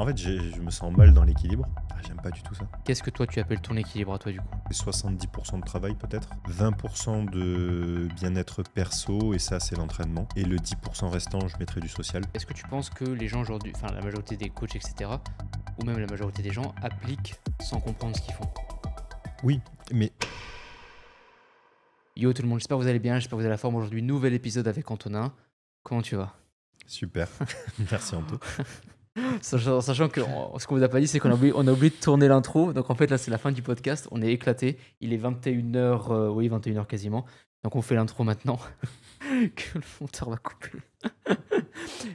En fait, je me sens mal dans l'équilibre. J'aime pas du tout ça. Qu'est-ce que toi tu appelles ton équilibre à toi du coup? 70% de travail peut-être, 20% de bien-être perso, et ça c'est l'entraînement. Et le 10% restant, je mettrai du social. Est-ce que tu penses que les gens aujourd'hui, enfin la majorité des coachs, etc., ou même la majorité des gens appliquent sans comprendre ce qu'ils font? Oui, mais Yo tout le monde, j'espère que vous allez bien, j'espère que vous avez la forme aujourd'hui. Nouvel épisode avec Antonin. Comment tu vas? super. Merci Anto. Sachant que ce qu'on vous a pas dit, c'est on a oublié de tourner l'intro. Donc en fait, là, c'est la fin du podcast. On est éclaté. Il est 21h, oui, 21h quasiment. Donc on fait l'intro maintenant. Que le monteur va couper.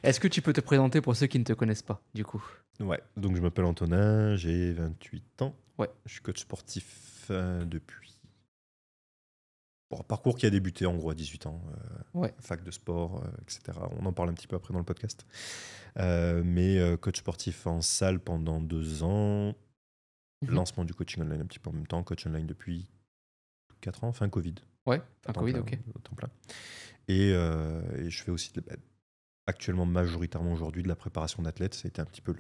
Est-ce que tu peux te présenter pour ceux qui ne te connaissent pas, du coup? Ouais, donc je m'appelle Antonin, j'ai 28 ans. Ouais. Je suis coach sportif depuis. Bon, un parcours qui a débuté en gros à 18 ans. Ouais. Fac de sport, etc. On en parle un petit peu après dans le podcast. Mais coach sportif en salle pendant 2 ans. Lancement du coaching online un petit peu en même temps. Coach online depuis 4 ans, fin Covid. Ouais, À un temps Covid, plein, ok. à temps plein. Et je fais aussi actuellement majoritairement aujourd'hui de la préparation d'athlètes. Ça a été un petit peu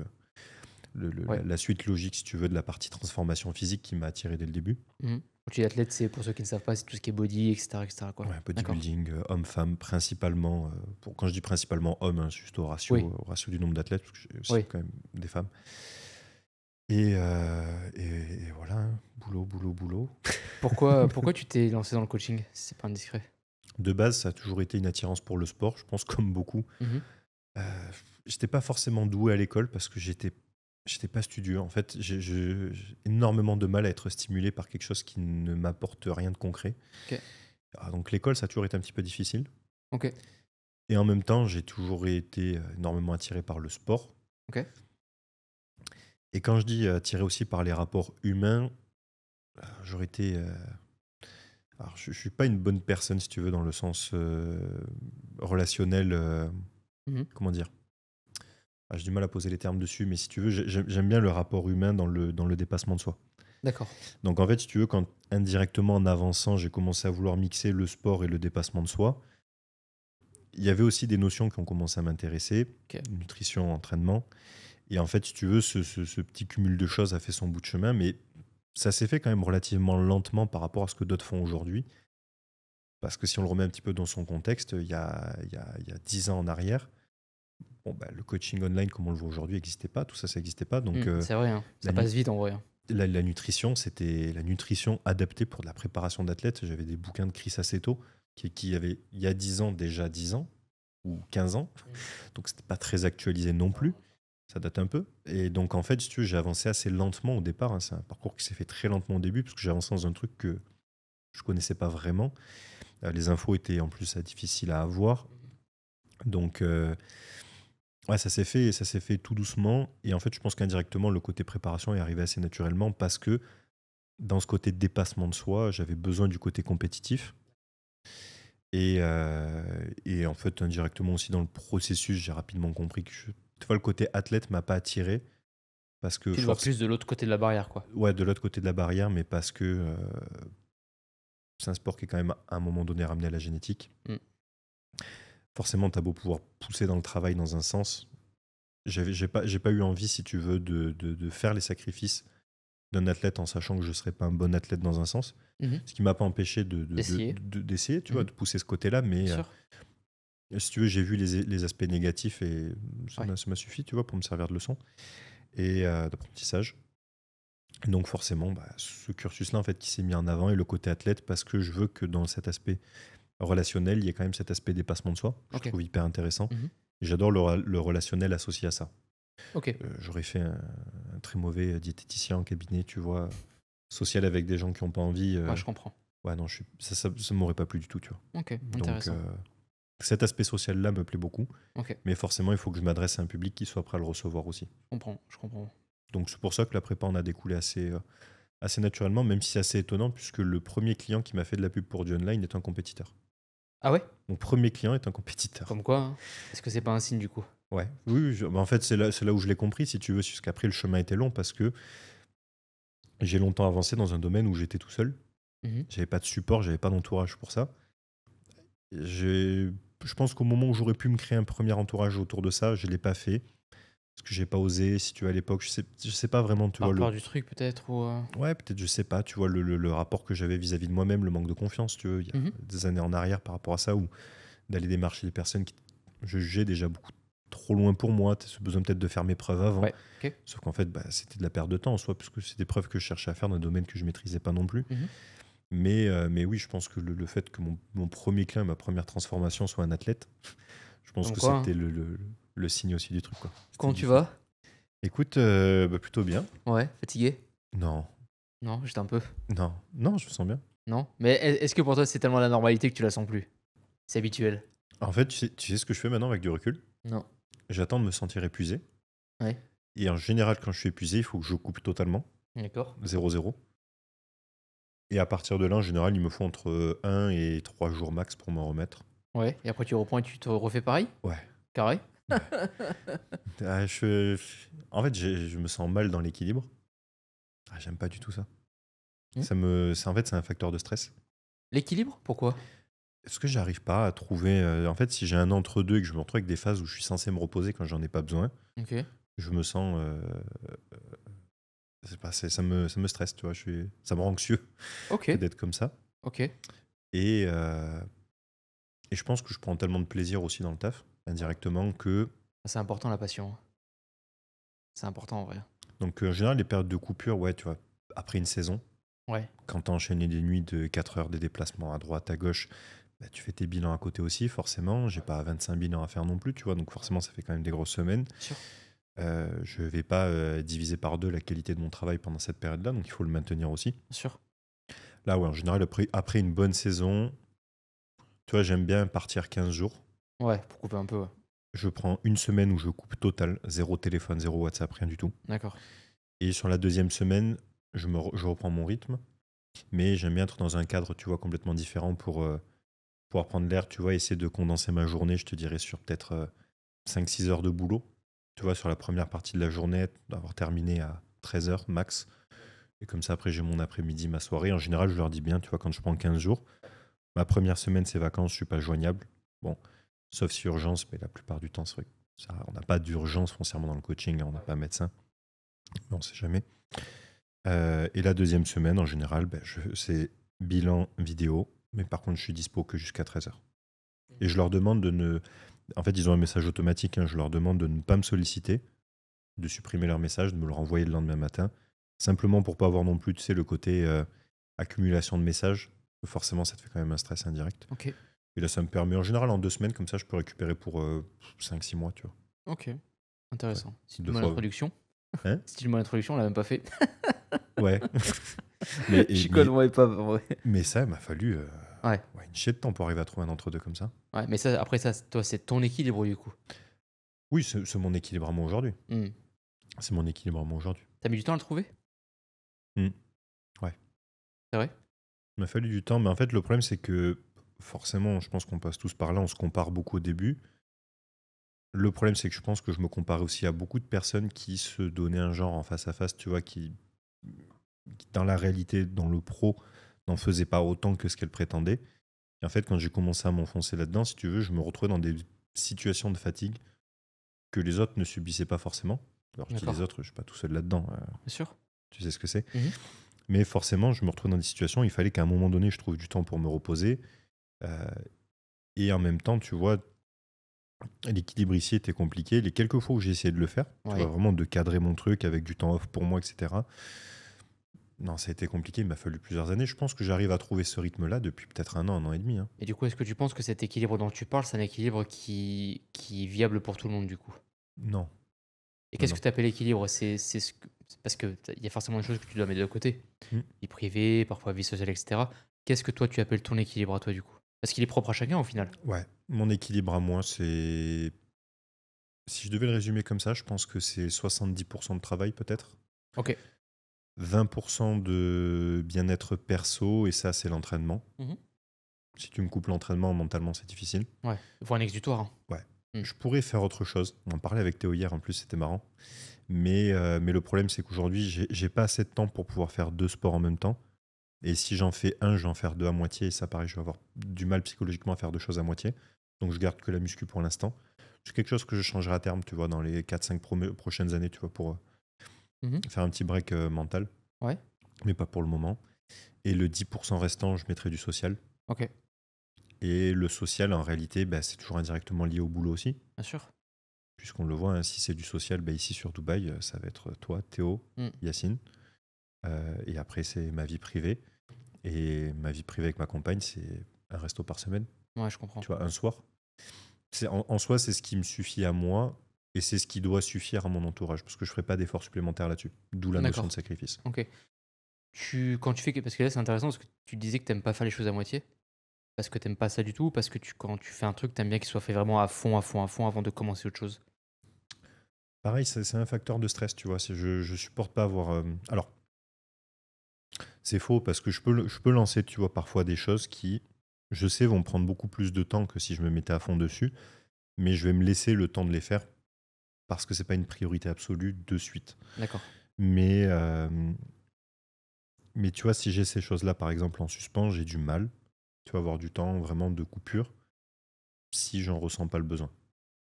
Ouais. la suite logique, si tu veux, de la partie transformation physique qui m'a attiré dès le début. Coach d'athlète, c'est pour ceux qui ne savent pas, c'est tout ce qui est body, etc. etc. quoi. Ouais, D'accord. bodybuilding, homme-femme, principalement. Quand je dis principalement homme, hein, c'est juste au ratio, Oui. au ratio du nombre d'athlètes, parce que j'ai aussi Oui. quand même des femmes. Et voilà, hein, boulot. Pourquoi tu t'es lancé dans le coaching, si c'est pas indiscret? De base, ça a toujours été une attirance pour le sport, je pense, comme beaucoup. J'étais pas forcément doué à l'école parce que j'étais pas studieux. En fait, j'ai énormément de mal à être stimulé par quelque chose qui ne m'apporte rien de concret. Ok. Donc l'école, ça a toujours été un petit peu difficile. Ok. Et en même temps, j'ai toujours été énormément attiré par le sport. Ok. Et quand je dis attiré aussi par les rapports humains, j'aurais été... alors, je suis pas une bonne personne, si tu veux, dans le sens relationnel. Comment dire? J'ai du mal à poser les termes dessus, mais si tu veux, j'aime bien le rapport humain dans le dépassement de soi. D'accord. Donc en fait, si tu veux, quand indirectement en avançant, j'ai commencé à vouloir mixer le sport et le dépassement de soi, il y avait aussi des notions qui ont commencé à m'intéresser, Ok. nutrition, entraînement. Et en fait, si tu veux, ce petit cumul de choses a fait son bout de chemin, mais ça s'est fait quand même relativement lentement par rapport à ce que d'autres font aujourd'hui. Parce que si on le remet un petit peu dans son contexte, il y a 10 ans en arrière, le coaching online comme on le voit aujourd'hui n'existait pas, tout ça, ça n'existait pas. Donc C'est vrai, hein. Ça la passe vite en vrai. Hein. la nutrition, c'était la nutrition adaptée pour de la préparation d'athlètes. J'avais des bouquins de Chris Aceto qui avaient, il y a 10 ans, déjà 10 ans, ou 15 ans. Donc, c'était pas très actualisé non plus. Ça date un peu. Et donc, en fait, si tu veux, j'ai avancé assez lentement au départ. Hein. C'est un parcours qui s'est fait très lentement au début, parce que j'ai avancé dans un truc que je connaissais pas vraiment. Les infos étaient en plus difficiles à avoir. Donc, ouais, ça s'est fait tout doucement. Et en fait, je pense qu'indirectement, le côté préparation est arrivé assez naturellement parce que dans ce côté dépassement de soi, j'avais besoin du côté compétitif. Et en fait, indirectement aussi dans le processus, j'ai rapidement compris que tu vois, le côté athlète m'a pas attiré. Parce que Tu le vois plus de l'autre côté de la barrière, quoi. Ouais, de l'autre côté de la barrière, mais parce que c'est un sport qui est quand même à un moment donné ramené à la génétique. Forcément, tu as beau pouvoir pousser dans le travail dans un sens. J'ai pas eu envie, si tu veux, de faire les sacrifices d'un athlète en sachant que je ne serais pas un bon athlète dans un sens. Ce qui ne m'a pas empêché d'essayer, tu vois, de pousser ce côté-là. Mais si tu veux, j'ai vu les aspects négatifs et ça m'a suffi, tu vois, pour me servir de leçon et d'apprentissage. Donc forcément, ce cursus-là en fait, qui s'est mis en avant est le côté athlète parce que je veux que dans cet aspect relationnel, il y ait quand même cet aspect dépassement de soi. Je trouve hyper intéressant. Et j'adore le relationnel associé à ça. J'aurais fait un très mauvais diététicien en cabinet, tu vois, social avec des gens qui n'ont pas envie. Ouais, je comprends. Ouais, non, ça ne m'aurait pas plu du tout, tu vois. Ok, intéressant. Donc, cet aspect social-là me plaît beaucoup. Ok. Mais forcément, il faut que je m'adresse à un public qui soit prêt à le recevoir aussi. Je comprends. Donc, c'est pour ça que la prépa en a découlé assez naturellement, même si c'est assez étonnant, puisque le premier client qui m'a fait de la pub pour du online est un compétiteur. Ah ouais? Mon premier client est un compétiteur. Comme quoi, hein. Est-ce que c'est pas un signe du coup? Ouais. Oui, en fait, c'est là où je l'ai compris, si tu veux, parce qu'après, le chemin était long, parce que j'ai longtemps avancé dans un domaine où j'étais tout seul. J'avais pas de support, j'avais pas d'entourage pour ça. Je pense qu'au moment où j'aurais pu me créer un premier entourage autour de ça, je l'ai pas fait. Est-ce que j'ai pas osé, si tu veux, à l'époque, je sais pas vraiment, tu Par vois. peur du truc, peut-être ou... Ouais, peut-être, je sais pas, tu vois, le rapport que j'avais vis-à-vis de moi-même, le manque de confiance, tu veux, il y a Mhm. des années en arrière par rapport à ça, ou d'aller démarcher des personnes qui je jugeais déjà beaucoup trop loin pour moi, ce besoin peut-être de faire mes preuves avant. Ouais, ok. Sauf qu'en fait, c'était de la perte de temps en soi, parce que c'est des preuves que je cherchais à faire dans un domaine que je maîtrisais pas non plus. Mhm. Mais oui, je pense que le fait que mon premier client et ma première transformation soit un athlète, je pense Comme que quoi, c'était le signe aussi du truc, quoi. Comment C'était tu du fait. vas? Écoute, plutôt bien. Ouais, fatigué? Non, Non, j'étais un peu. non, je me sens bien. Non? Mais est-ce que pour toi, c'est tellement la normalité que tu la sens plus? C'est habituel? En fait, tu sais ce que je fais maintenant avec du recul? Non. J'attends de me sentir épuisé. Ouais, Et en général, quand je suis épuisé, il faut que je coupe totalement, d'accord. 0-0. Et à partir de là, en général, il me faut entre 1 et 3 jours max pour m'en remettre. Ouais, et après tu reprends et tu te refais pareil? Ouais. Carré? Ah, en fait, je me sens mal dans l'équilibre. Ah, j'aime pas du tout ça. Hmm. En fait, c'est un facteur de stress. L'équilibre? Pourquoi? Est-ce que j'arrive pas à trouver. En fait, si j'ai un entre-deux et que je me retrouve avec des phases où je suis censé me reposer quand j'en ai pas besoin, Ok, je me sens. Ça me stresse, tu vois. Ça me rend anxieux ok, que d'être comme ça. ok. Et, et je pense que je prends tellement de plaisir aussi dans le taf, indirectement, que. C'est important la passion. C'est important en vrai. Donc, en général, les périodes de coupure, ouais, tu vois, après une saison, Ouais, quand t'as enchaîné des nuits de 4 heures, des déplacements à droite, à gauche, bah, tu fais tes bilans à côté aussi, forcément. J'ai pas 25 bilans à faire non plus, tu vois, donc forcément, ça fait quand même des grosses semaines. sûr. Je vais pas diviser par deux la qualité de mon travail pendant cette période-là, donc il faut le maintenir aussi. Bien sûr. Là, ouais, en général, après une bonne saison, tu vois, j'aime bien partir 15 jours. Ouais, pour couper un peu, ouais. Je prends une semaine où je coupe total, zéro téléphone, zéro WhatsApp, rien du tout. D'accord. Et sur la deuxième semaine, je reprends mon rythme, mais j'aime bien être dans un cadre, tu vois, complètement différent pour pouvoir prendre l'air, tu vois, essayer de condenser ma journée, je te dirais, sur peut-être 5-6 heures de boulot. Tu vois, sur la première partie de la journée, d'avoir terminé à 13 heures max. Et comme ça, après, j'ai mon après-midi, ma soirée. En général, je leur dis bien, tu vois, quand je prends 15 jours, ma première semaine, c'est vacances, je suis pas joignable. Bon, sauf si urgence, mais la plupart du temps, c'est vrai que on n'a pas d'urgence foncièrement dans le coaching, on n'est pas médecin, mais on sait jamais. Et la deuxième semaine, en général, c'est bilan vidéo, mais par contre, je suis dispo que jusqu'à 13 heures. Et je leur demande de ne. En fait, ils ont un message automatique, hein, je leur demande de ne pas me solliciter, de supprimer leur message, de me le renvoyer le lendemain matin, simplement pour pas avoir non plus, tu sais, le côté accumulation de messages. Forcément, ça te fait quand même un stress indirect. Ok, Et là, ça me permet, en général, en 2 semaines, comme ça, je peux récupérer pour 5-6 mois, tu vois. ok. Intéressant. Si tu Deux me fois. l'introduction. Hein? Si tu me l'introduction, on l'a même pas fait. Ouais. Chicoine-moi et pas. Ouais. Mais ça, il m'a fallu Ouais. une chier de temps pour arriver à trouver un entre-deux comme ça. Ouais, mais ça, après ça, toi, c'est ton équilibre du coup. Oui, c'est mon équilibre à moi aujourd'hui. Hmm. C'est mon équilibre à moi aujourd'hui. T'as mis du temps à le trouver? Ouais. C'est vrai? Il m'a fallu du temps, mais en fait, le problème, c'est que forcément, je pense qu'on passe tous par là, on se compare beaucoup au début. Le problème, c'est que je pense que je me compare aussi à beaucoup de personnes qui se donnaient un genre en face à face, tu vois, qui dans la réalité, dans le pro, n'en faisaient pas autant que ce qu'elles prétendaient. Et en fait, quand j'ai commencé à m'enfoncer là-dedans, si tu veux, je me retrouvais dans des situations de fatigue que les autres ne subissaient pas forcément. Alors, je dis D'accord. les autres, je ne suis pas tout seul là-dedans. Bien sûr. Tu sais ce que c'est. Mhm. Mais forcément, je me retrouvais dans des situations où il fallait qu'à un moment donné, je trouve du temps pour me reposer. Et en même temps, tu vois, l'équilibre ici était compliqué. Les quelques fois où j'ai essayé de le faire, tu Ouais. vois, vraiment de cadrer mon truc avec du temps off pour moi, etc. Non, ça a été compliqué, il m'a fallu plusieurs années. Je pense que j'arrive à trouver ce rythme-là depuis peut-être un an et demi. Hein. Et du coup, est-ce que tu penses que cet équilibre dont tu parles, c'est un équilibre qui est viable pour tout le monde du coup? Non. Et qu'est-ce Non. que tu appelles équilibre? C'est parce que il y a forcément des choses que tu dois mettre de côté. Vie privée, parfois vie sociale, etc. Qu'est-ce que toi tu appelles ton équilibre à toi du coup? Parce qu'il est propre à chacun au final. Ouais, mon équilibre à moi, c'est. Si je devais le résumer comme ça, je pense que c'est 70% de travail peut-être. Ok. 20% de bien-être perso, et ça, c'est l'entraînement. Mhm. Si tu me coupes l'entraînement, mentalement, c'est difficile. Ouais. Il faut un exutoire. Hein. Ouais. Mm. Je pourrais faire autre chose. On en parlait avec Théo hier, en plus, c'était marrant. Mais le problème, c'est qu'aujourd'hui, j'ai pas assez de temps pour pouvoir faire 2 sports en même temps. Et si j'en fais un, je vais en faire 2 à moitié. Et ça, pareil, je vais avoir du mal psychologiquement à faire 2 choses à moitié. Donc, je garde que la muscu pour l'instant. C'est quelque chose que je changerai à terme, tu vois, dans les 4-5 prochaines années, tu vois, pour faire un petit break mental. Ouais. Mais pas pour le moment. Et le 10% restant, je mettrai du social. Ok, Et le social, en réalité, bah, c'est toujours indirectement lié au boulot aussi. bien sûr. Puisqu'on le voit, hein, si c'est du social, bah, ici sur Dubaï, ça va être toi, Théo, Mm. Yacine. Et après, c'est ma vie privée. Et ma vie privée avec ma compagne, c'est un resto par semaine. Ouais, je comprends. Tu vois, un soir. En soi, c'est ce qui me suffit à moi. Et c'est ce qui doit suffire à mon entourage. Parce que je ne ferai pas d'efforts supplémentaires là-dessus. D'où la notion de D'accord. sacrifice. Ok. Quand tu fais. Parce que là, c'est intéressant parce que tu disais que t'aimes pas faire les choses à moitié. Parce que t'aimes pas ça du tout. Ou parce que quand tu fais un truc, t'aimes bien qu'il soit fait vraiment à fond, à fond, à fond avant de commencer autre chose. Pareil, c'est un facteur de stress, tu vois. Je supporte pas avoir. Alors, c'est faux parce que je peux lancer, tu vois, parfois des choses qui, je sais, vont prendre beaucoup plus de temps que si je me mettais à fond dessus. Mais je vais me laisser le temps de les faire parce que c'est pas une priorité absolue de suite. D'accord. Mais, mais tu vois, si j'ai ces choses-là, par exemple, en suspens, j'ai du mal, tu vas avoir du temps vraiment de coupure si j'en ressens pas le besoin.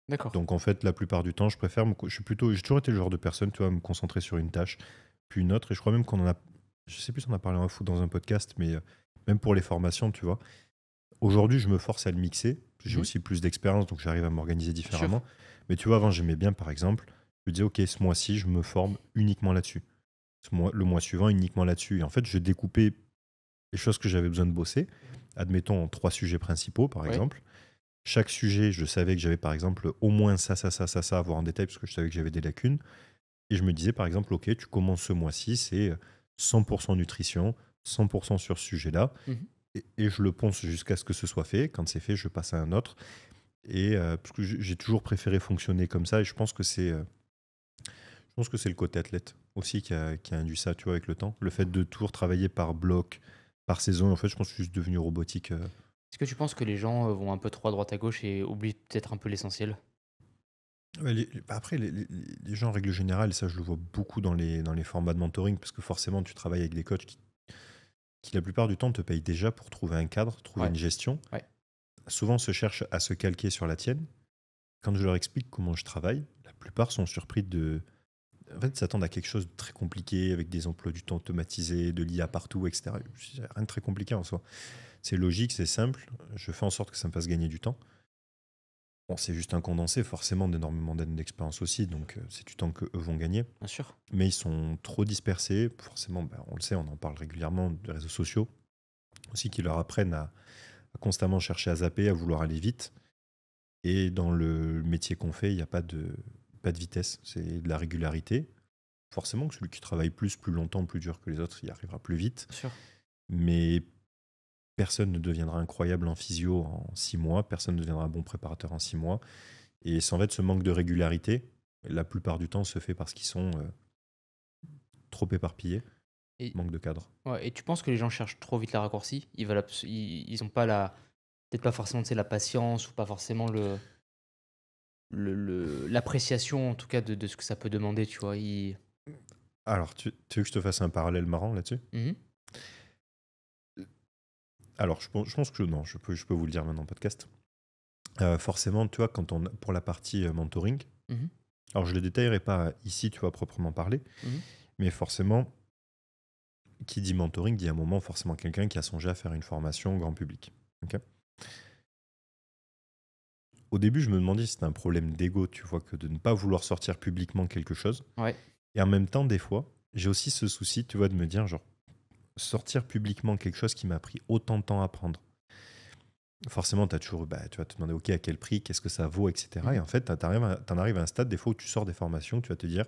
D'accord. Donc en fait, la plupart du temps, je préfère j'ai toujours été le genre de personne, tu vois, à me concentrer sur une tâche, puis une autre. Et je crois même qu'on en a, je sais plus si on en a parlé en foot dans un podcast, mais même pour les formations, tu vois. Aujourd'hui, je me force à le mixer. J'ai Mhm. aussi plus d'expérience, donc j'arrive à m'organiser Bien sûr. différemment. Mais tu vois, avant, j'aimais bien, par exemple, je me disais, OK, ce mois-ci, je me forme uniquement là-dessus. Le mois suivant, uniquement là-dessus. Et en fait, je découpais les choses que j'avais besoin de bosser, admettons en 3 sujets principaux, par Ouais. exemple. Chaque sujet, je savais que j'avais, par exemple, au moins ça, à voir en détail, parce que je savais que j'avais des lacunes. Et je me disais, par exemple, OK, tu commences ce mois-ci, c'est 100% nutrition, 100% sur ce sujet-là. Mhm. Et je le ponce jusqu'à ce que ce soit fait. Quand c'est fait, je passe à un autre. Et parce que j'ai toujours préféré fonctionner comme ça. Et je pense que c'est le côté athlète aussi qui a induit ça, tu vois, avec le temps. Le fait de toujours travailler par bloc, par saison. En fait, je pense que je suis juste devenu robotique. Est-ce que tu penses que les gens vont un peu trop à droite à gauche et oublient peut-être un peu l'essentiel? Ouais, après, les gens, en règle générale, et ça, je le vois beaucoup dans les formats de mentoring, parce que forcément, tu travailles avec des coachs qui la plupart du temps, te payent déjà pour trouver un cadre, trouver Ouais. une gestion. Ouais. Souvent, se cherchent à se calquer sur la tienne. Quand je leur explique comment je travaille, la plupart sont surpris de. En fait, ils s'attendent à quelque chose de très compliqué, avec des emplois du temps automatisés, de l'IA partout, etc. Rien de très compliqué en soi. C'est logique, c'est simple. Je fais en sorte que ça me fasse gagner du temps. Bon, c'est juste un condensé, forcément, d'énormément d'années d'expérience aussi, donc c'est du temps qu'eux vont gagner. Bien sûr. Mais ils sont trop dispersés. Forcément, on le sait, on en parle régulièrement des réseaux sociaux, aussi qui leur apprennent à constamment chercher à zapper, à vouloir aller vite. Et dans le métier qu'on fait, il n'y a pas de vitesse, c'est de la régularité. Forcément que celui qui travaille plus longtemps, plus dur que les autres, il arrivera plus vite. Bien sûr. Mais personne ne deviendra incroyable en physio en 6 mois, personne ne deviendra bon préparateur en 6 mois. Et en fait, ce manque de régularité, la plupart du temps, se fait parce qu'ils sont trop éparpillés, Et, manque de cadre. ouais, et tu penses que les gens cherchent trop vite la raccourci? Ils ont pas la. Peut-être pas forcément, tu sais, la patience ou pas forcément l'appréciation en tout cas de ce que ça peut demander, tu vois. Alors, tu veux que je te fasse un parallèle marrant là-dessus? Mhm. Alors, je pense que non, je peux vous le dire maintenant en podcast. Forcément, tu vois, pour la partie mentoring, Mhm. alors je ne le détaillerai pas ici, tu vois, proprement parler, Mhm. mais forcément, qui dit mentoring dit à un moment forcément quelqu'un qui a songé à faire une formation grand public. Ok. Au début, je me demandais si c'était un problème d'ego, tu vois, que de ne pas vouloir sortir publiquement quelque chose. Ouais. Et en même temps, des fois, j'ai aussi ce souci, tu vois, de me dire, genre, sortir publiquement quelque chose qui m'a pris autant de temps à prendre. Forcément, tu vas te demander, OK, à quel prix, qu'est-ce que ça vaut, etc. Et Mhm. en fait, t'en arrives à un stade, des fois, où tu sors des formations, tu vas te dire,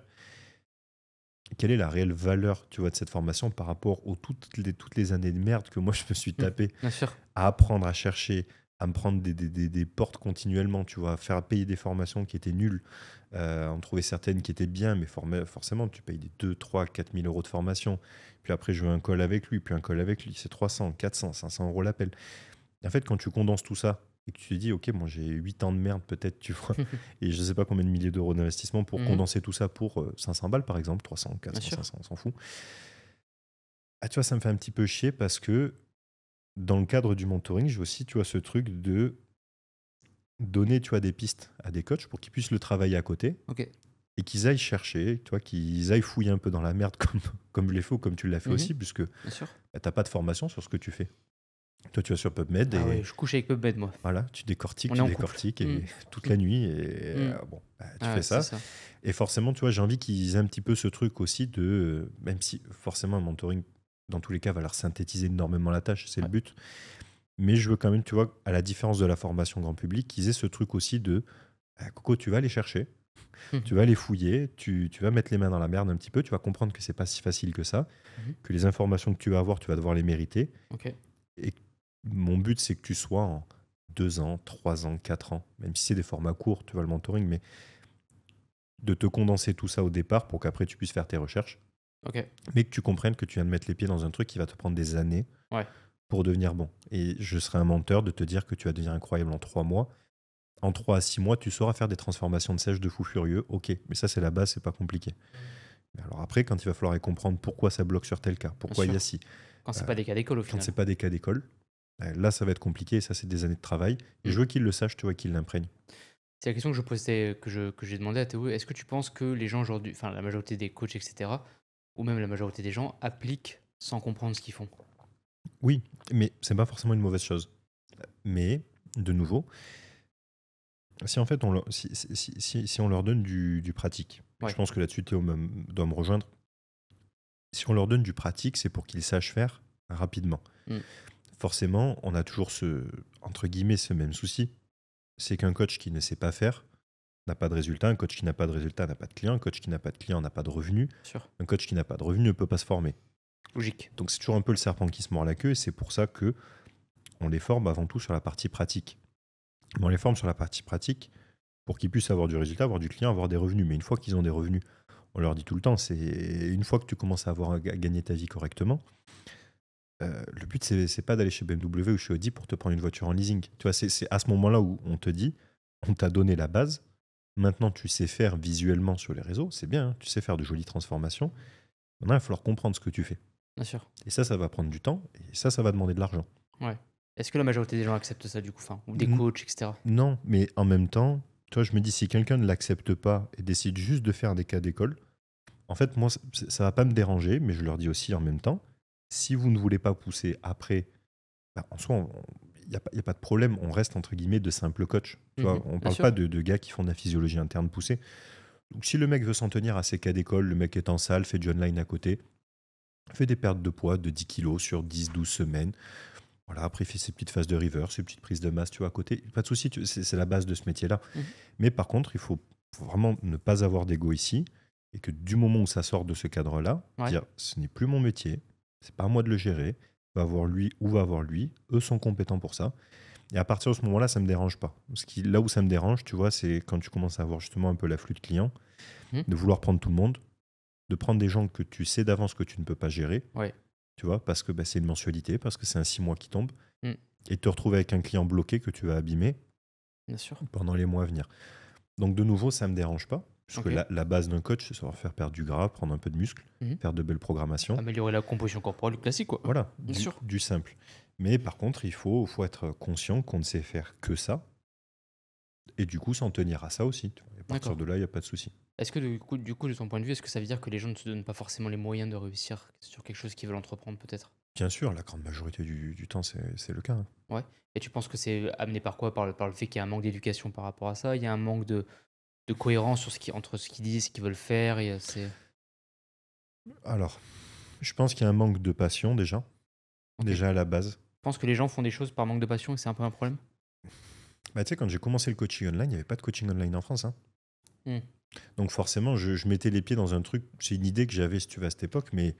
quelle est la réelle valeur, tu vois, de cette formation par rapport aux toutes les années de merde que moi, je me suis Mhm. tapé Bien sûr. à apprendre, à chercher, à me prendre des portes continuellement, tu vois, à faire payer des formations qui étaient nulles, en trouver certaines qui étaient bien, mais forcément, tu payes des 2, 3, 4 000 euros de formation. Puis après, je veux un call avec lui, puis un call avec lui, c'est 300, 400, 500 euros l'appel. En fait, quand tu condenses tout ça et que tu te dis, OK, moi j'ai 8 ans de merde peut-être, tu vois, et je sais pas combien de milliers d'euros d'investissement pour Mhm. condenser tout ça pour 500 balles par exemple, 300, Bien 400, sûr. 500, on s'en fout. Ah, tu vois, ça me fait un petit peu chier parce que dans le cadre du mentoring, j'ai aussi, tu vois, ce truc de donner, tu vois, des pistes à des coachs pour qu'ils puissent le travailler à côté Ok. et qu'ils aillent chercher, tu vois, qu'ils aillent fouiller un peu dans la merde comme je l'ai fait ou comme tu l'as fait Mhm. aussi, puisque Bien sûr. tu n'as pas de formation sur ce que tu fais. Toi, tu vas sur PubMed Ah et ouais, je couche avec PubMed, moi. voilà, tu décortiques, On est en couple. et toute la nuit et bon, tu fais Ouais, c'est ça. ça. Et forcément, tu vois, j'ai envie qu'ils aient un petit peu ce truc aussi de, même si forcément un mentoring, dans tous les cas, va leur synthétiser énormément la tâche, c'est le Ouais. but. Mais je veux quand même, tu vois, à la différence de la formation grand public, qu'ils aient ce truc aussi de, Coco, tu vas aller chercher, tu vas aller fouiller, tu vas mettre les mains dans la merde un petit peu, tu vas comprendre que c'est pas si facile que ça, Mhm. que les informations que tu vas avoir, tu vas devoir les mériter. Ok. Et mon but, c'est que tu sois en 2 ans, 3 ans, 4 ans, même si c'est des formats courts, tu vois, le mentoring, mais de te condenser tout ça au départ pour qu'après tu puisses faire tes recherches, Ok. mais que tu comprennes que tu viens de mettre les pieds dans un truc qui va te prendre des années Ouais. pour devenir bon. Et je serai un menteur de te dire que tu vas devenir incroyable en 3 mois. En 3 à 6 mois, tu sauras faire des transformations de sèche de fou furieux, ok, mais ça c'est la base, c'est pas compliqué. Mais alors après, quand il va falloir comprendre pourquoi ça bloque sur tel cas, pourquoi il y a sûr. ci, Quand c'est pas des cas d'école, au quand final. c'est pas des cas d'école, là ça va être compliqué, et ça c'est des années de travail. Et je veux qu'il le sache, tu vois, qu'il l'imprègne. C'est la question que je posais, que j'ai demandé à Théo. Est-ce que tu penses que les gens aujourd'hui, enfin la majorité des coachs, etc., ou même la majorité des gens, appliquent sans comprendre ce qu'ils font? Oui, mais c'est pas forcément une mauvaise chose. Mais, de nouveau, si en fait si on leur donne du pratique, je Ouais. pense que là-dessus Théo doit me rejoindre. Si on leur donne du pratique, c'est pour qu'ils sachent faire rapidement. Mm. Forcément, on a toujours entre guillemets, ce même souci. C'est qu'un coach qui ne sait pas faire n'a pas de résultat. Un coach qui n'a pas de résultat n'a pas de client. Un coach qui n'a pas de client n'a pas de revenu. Sûr. Un coach qui n'a pas de revenu ne peut pas se former. Logique. Donc c'est toujours un peu le serpent qui se mord la queue. Et c'est pour ça que on les forme avant tout sur la partie pratique. Mais on les forme sur la partie pratique pour qu'ils puissent avoir du résultat, avoir du client, avoir des revenus. Mais une fois qu'ils ont des revenus, on leur dit tout le temps, c'est une fois que tu commences à gagner ta vie correctement, le but, c'est pas d'aller chez BMW ou chez Audi pour te prendre une voiture en leasing. Tu vois, c'est à ce moment-là où on te dit, on t'a donné la base, maintenant tu sais faire visuellement sur les réseaux, c'est bien, hein, tu sais faire de jolies transformations. Maintenant, il va falloir comprendre ce que tu fais. Bien sûr. Et ça va prendre du temps, et ça va demander de l'argent. Ouais. Est-ce que la majorité des gens acceptent ça du coup, enfin, ou des N- coachs, etc. Non, mais en même temps, toi, je me dis, si quelqu'un ne l'accepte pas et décide juste de faire des cas d'école, en fait, moi, ça va pas me déranger, mais je leur dis aussi en même temps, si vous ne voulez pas pousser après, en soi, il n'y a pas de problème, on reste entre guillemets de simples coachs. Tu vois, on ne Bien parle sûr. pas de gars qui font de la physiologie interne poussée. Donc si le mec veut s'en tenir à ses cas d'école, le mec est en salle, fait du online à côté, fait des pertes de poids de 10 kilos sur 10-12 semaines. Voilà, après, il fait ses petites phases de reverse, ses petites prises de masse, tu vois, à côté. Pas de souci, c'est la base de ce métier-là. Mhm. Mais par contre, il faut vraiment ne pas avoir d'ego ici et que du moment où ça sort de ce cadre-là, Ouais. dire ce n'est plus mon métier, c'est pas à moi de le gérer, va voir lui ou va voir lui, eux sont compétents pour ça. Et à partir de ce moment-là, ça me dérange pas. Là où ça me dérange, tu vois, c'est quand tu commences à avoir justement un peu l'afflux de clients, de vouloir prendre tout le monde, de prendre des gens que tu sais d'avance que tu ne peux pas gérer, Ouais. tu vois, parce que c'est une mensualité, parce que c'est un 6 mois qui tombe, Mm. et te retrouver avec un client bloqué que tu vas abîmer Bien sûr. pendant les mois à venir. Donc de nouveau, ça me dérange pas, puisque Ok. la base d'un coach, c'est savoir faire perdre du gras, prendre un peu de muscle, Mhm. faire de belles programmations. Améliorer la composition corporelle classique, quoi. Voilà, Bien sûr. du simple. Mais par contre, il faut être conscient qu'on ne sait faire que ça, et du coup s'en tenir à ça aussi. Tu vois. Et à partir D'accord. de là, il n'y a pas de souci. Est-ce que du coup, de ton point de vue, est-ce que ça veut dire que les gens ne se donnent pas forcément les moyens de réussir sur quelque chose qu'ils veulent entreprendre, peut-être? Bien sûr, la grande majorité du temps, c'est le cas. Hein. Ouais. Et tu penses que c'est amené par quoi? Par le fait qu'il y a un manque d'éducation par rapport à ça? Il y a un manque de cohérence entre ce qu'ils disent et ce qu'ils veulent faire? Alors, je pense qu'il y a un manque de passion déjà, Ok. déjà à la base. Tu penses que les gens font des choses par manque de passion et c'est un peu un problème? Bah, tu sais, quand j'ai commencé le coaching online, il n'y avait pas de coaching online en France. Hein. Hmm. Donc forcément, je mettais les pieds dans un truc, c'est une idée que j'avais, si tu veux, à cette époque, mais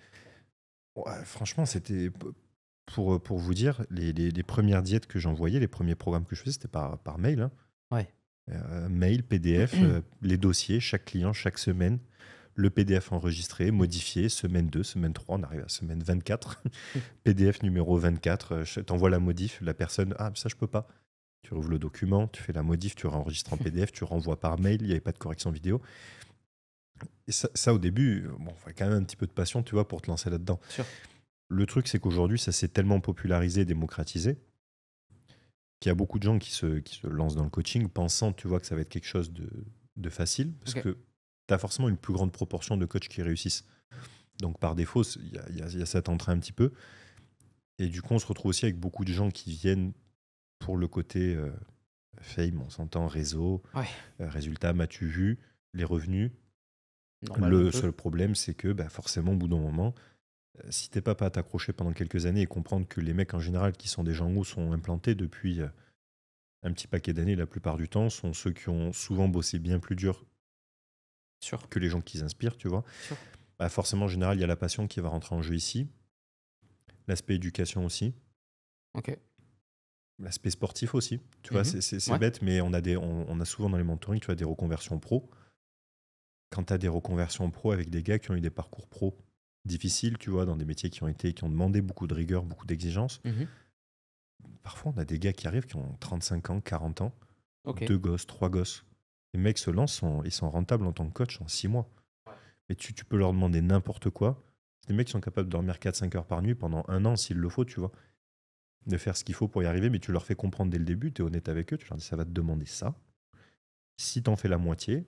ouais, franchement, c'était, pour vous dire, les premières diètes que j'envoyais, les premiers programmes que je faisais, c'était par mail. Hein. Ouais. Mail, PDF, les dossiers, chaque client, chaque semaine, le PDF enregistré, modifié, semaine 2, semaine 3, on arrive à semaine 24, PDF numéro 24, je t'envoie la modif, la personne, ah ça je peux pas. Tu rouvres le document, tu fais la modif, tu enregistres en PDF, tu renvoies par mail, il n'y avait pas de correction vidéo. Et ça au début, bon, il faut quand même un petit peu de passion, tu vois, pour te lancer là-dedans. Sûr. Le truc, c'est qu'aujourd'hui, ça s'est tellement popularisé, démocratisé, qu'il y a beaucoup de gens qui se lancent dans le coaching pensant, tu vois, que ça va être quelque chose de facile, parce Ok. que tu as forcément une plus grande proportion de coachs qui réussissent. Donc par défaut, il y a cet entrain un petit peu. Et du coup, on se retrouve aussi avec beaucoup de gens qui viennent pour le côté fame, on s'entend, réseau, Ouais, résultat, m'as-tu vu, les revenus. normal un Le peu. seul problème, c'est que bah, forcément, au bout d'un moment, si t'es pas à t'accrocher pendant quelques années et comprendre que les mecs en général qui sont déjà en haut sont implantés depuis un petit paquet d'années, la plupart du temps, sont ceux qui ont souvent bossé bien plus dur Sûr, que les gens qui inspirent, tu vois. sûr. Bah, forcément, en général, il y a la passion qui va rentrer en jeu ici, l'aspect éducation aussi, Ok. l'aspect sportif aussi. Tu vois, Mhm. c'est Ouais, bête, mais on a souvent dans les mentorings, tu vois, des reconversions pro. Quand tu as des reconversions pro avec des gars qui ont eu des parcours pro difficiles, tu vois, dans des métiers qui ont demandé beaucoup de rigueur, beaucoup d'exigence, mhm. parfois on a des gars qui arrivent qui ont 35 ans, 40 ans, Ok. 2 gosses, 3 gosses. Les mecs se lancent, ils sont rentables en tant que coach en 6 mois. Mais tu peux leur demander n'importe quoi. C'est des mecs qui sont capables de dormir 4-5 heures par nuit pendant un an s'il le faut, tu vois. De faire ce qu'il faut pour y arriver, mais tu leur fais comprendre dès le début, tu es honnête avec eux, tu leur dis ça va te demander ça. Si t'en fais la moitié,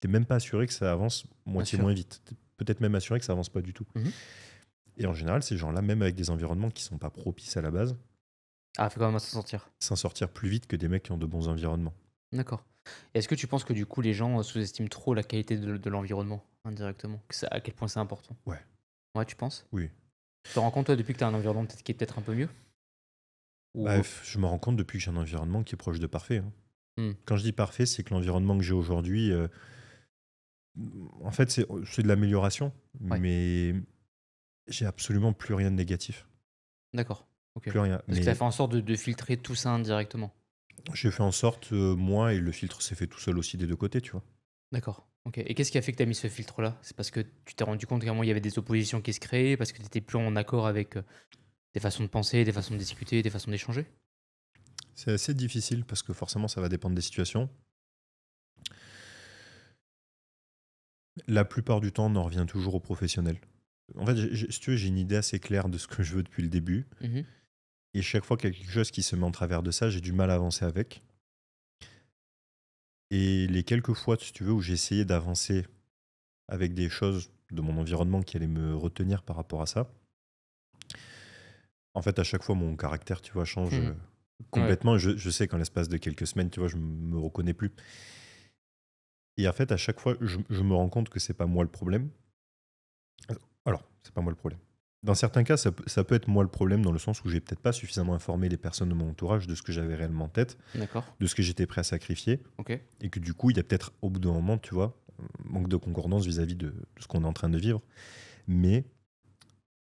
t'es même pas assuré que ça avance Bien moitié sûr. moins vite. T'es peut-être même assuré que ça avance pas du tout. Mhm. Et en général, ces gens-là, même avec des environnements qui sont pas propices à la base, Ah, fait quand même à s'en sortir. s'en sortir plus vite que des mecs qui ont de bons environnements. D'accord. Et est-ce que tu penses que du coup, les gens sous-estiment trop la qualité de l'environnement, indirectement? À quel point c'est important? Ouais, Ouais, tu penses? oui. Tu te rends compte, toi, depuis que tu as un environnement qui est peut-être un peu mieux? Ou... Bref, je me rends compte depuis que j'ai un environnement qui est proche de parfait, hein. Hmm. Quand je dis parfait, c'est que l'environnement que j'ai aujourd'hui, en fait, c'est de l'amélioration, Ouais, mais j'ai absolument plus rien de négatif. d'accord. Ok. Plus rien. Parce que tu as Mais fait en sorte de filtrer tout ça indirectement. j'ai fait en sorte, moi, et le filtre s'est fait tout seul aussi des deux côtés, tu vois. D'accord. Ok. Et qu'est-ce qui a fait que tu as mis ce filtre-là? C'est parce que tu t'es rendu compte qu'à un moment, il y avait des oppositions qui se créaient, parce que tu étais plus en accord avec des façons de penser, des façons de discuter, des façons d'échanger? C'est assez difficile parce que forcément, ça va dépendre des situations. La plupart du temps, on en revient toujours au professionnel. En fait, si tu veux, j'ai une idée assez claire de ce que je veux depuis le début. Mhm. Et chaque fois qu'il y a quelque chose qui se met en travers de ça, j'ai du mal à avancer avec. Et les quelques fois, si tu veux, où j'ai essayé d'avancer avec des choses de mon environnement qui allaient me retenir par rapport à ça, en fait, à chaque fois, mon caractère, tu vois, change Mhm. Ouais. complètement. Je sais qu'en l'espace de quelques semaines, tu vois, je me reconnais plus. Et en fait, à chaque fois, je me rends compte que c'est pas moi le problème. Alors, c'est pas moi le problème. Dans certains cas, ça peut être moi le problème dans le sens où j'ai peut-être pas suffisamment informé les personnes de mon entourage de ce que j'avais réellement en tête, D'accord. de ce que j'étais prêt à sacrifier, Ok. et que du coup, il y a peut-être au bout d'un moment, tu vois, manque de concordance vis-à-vis de ce qu'on est en train de vivre. Mais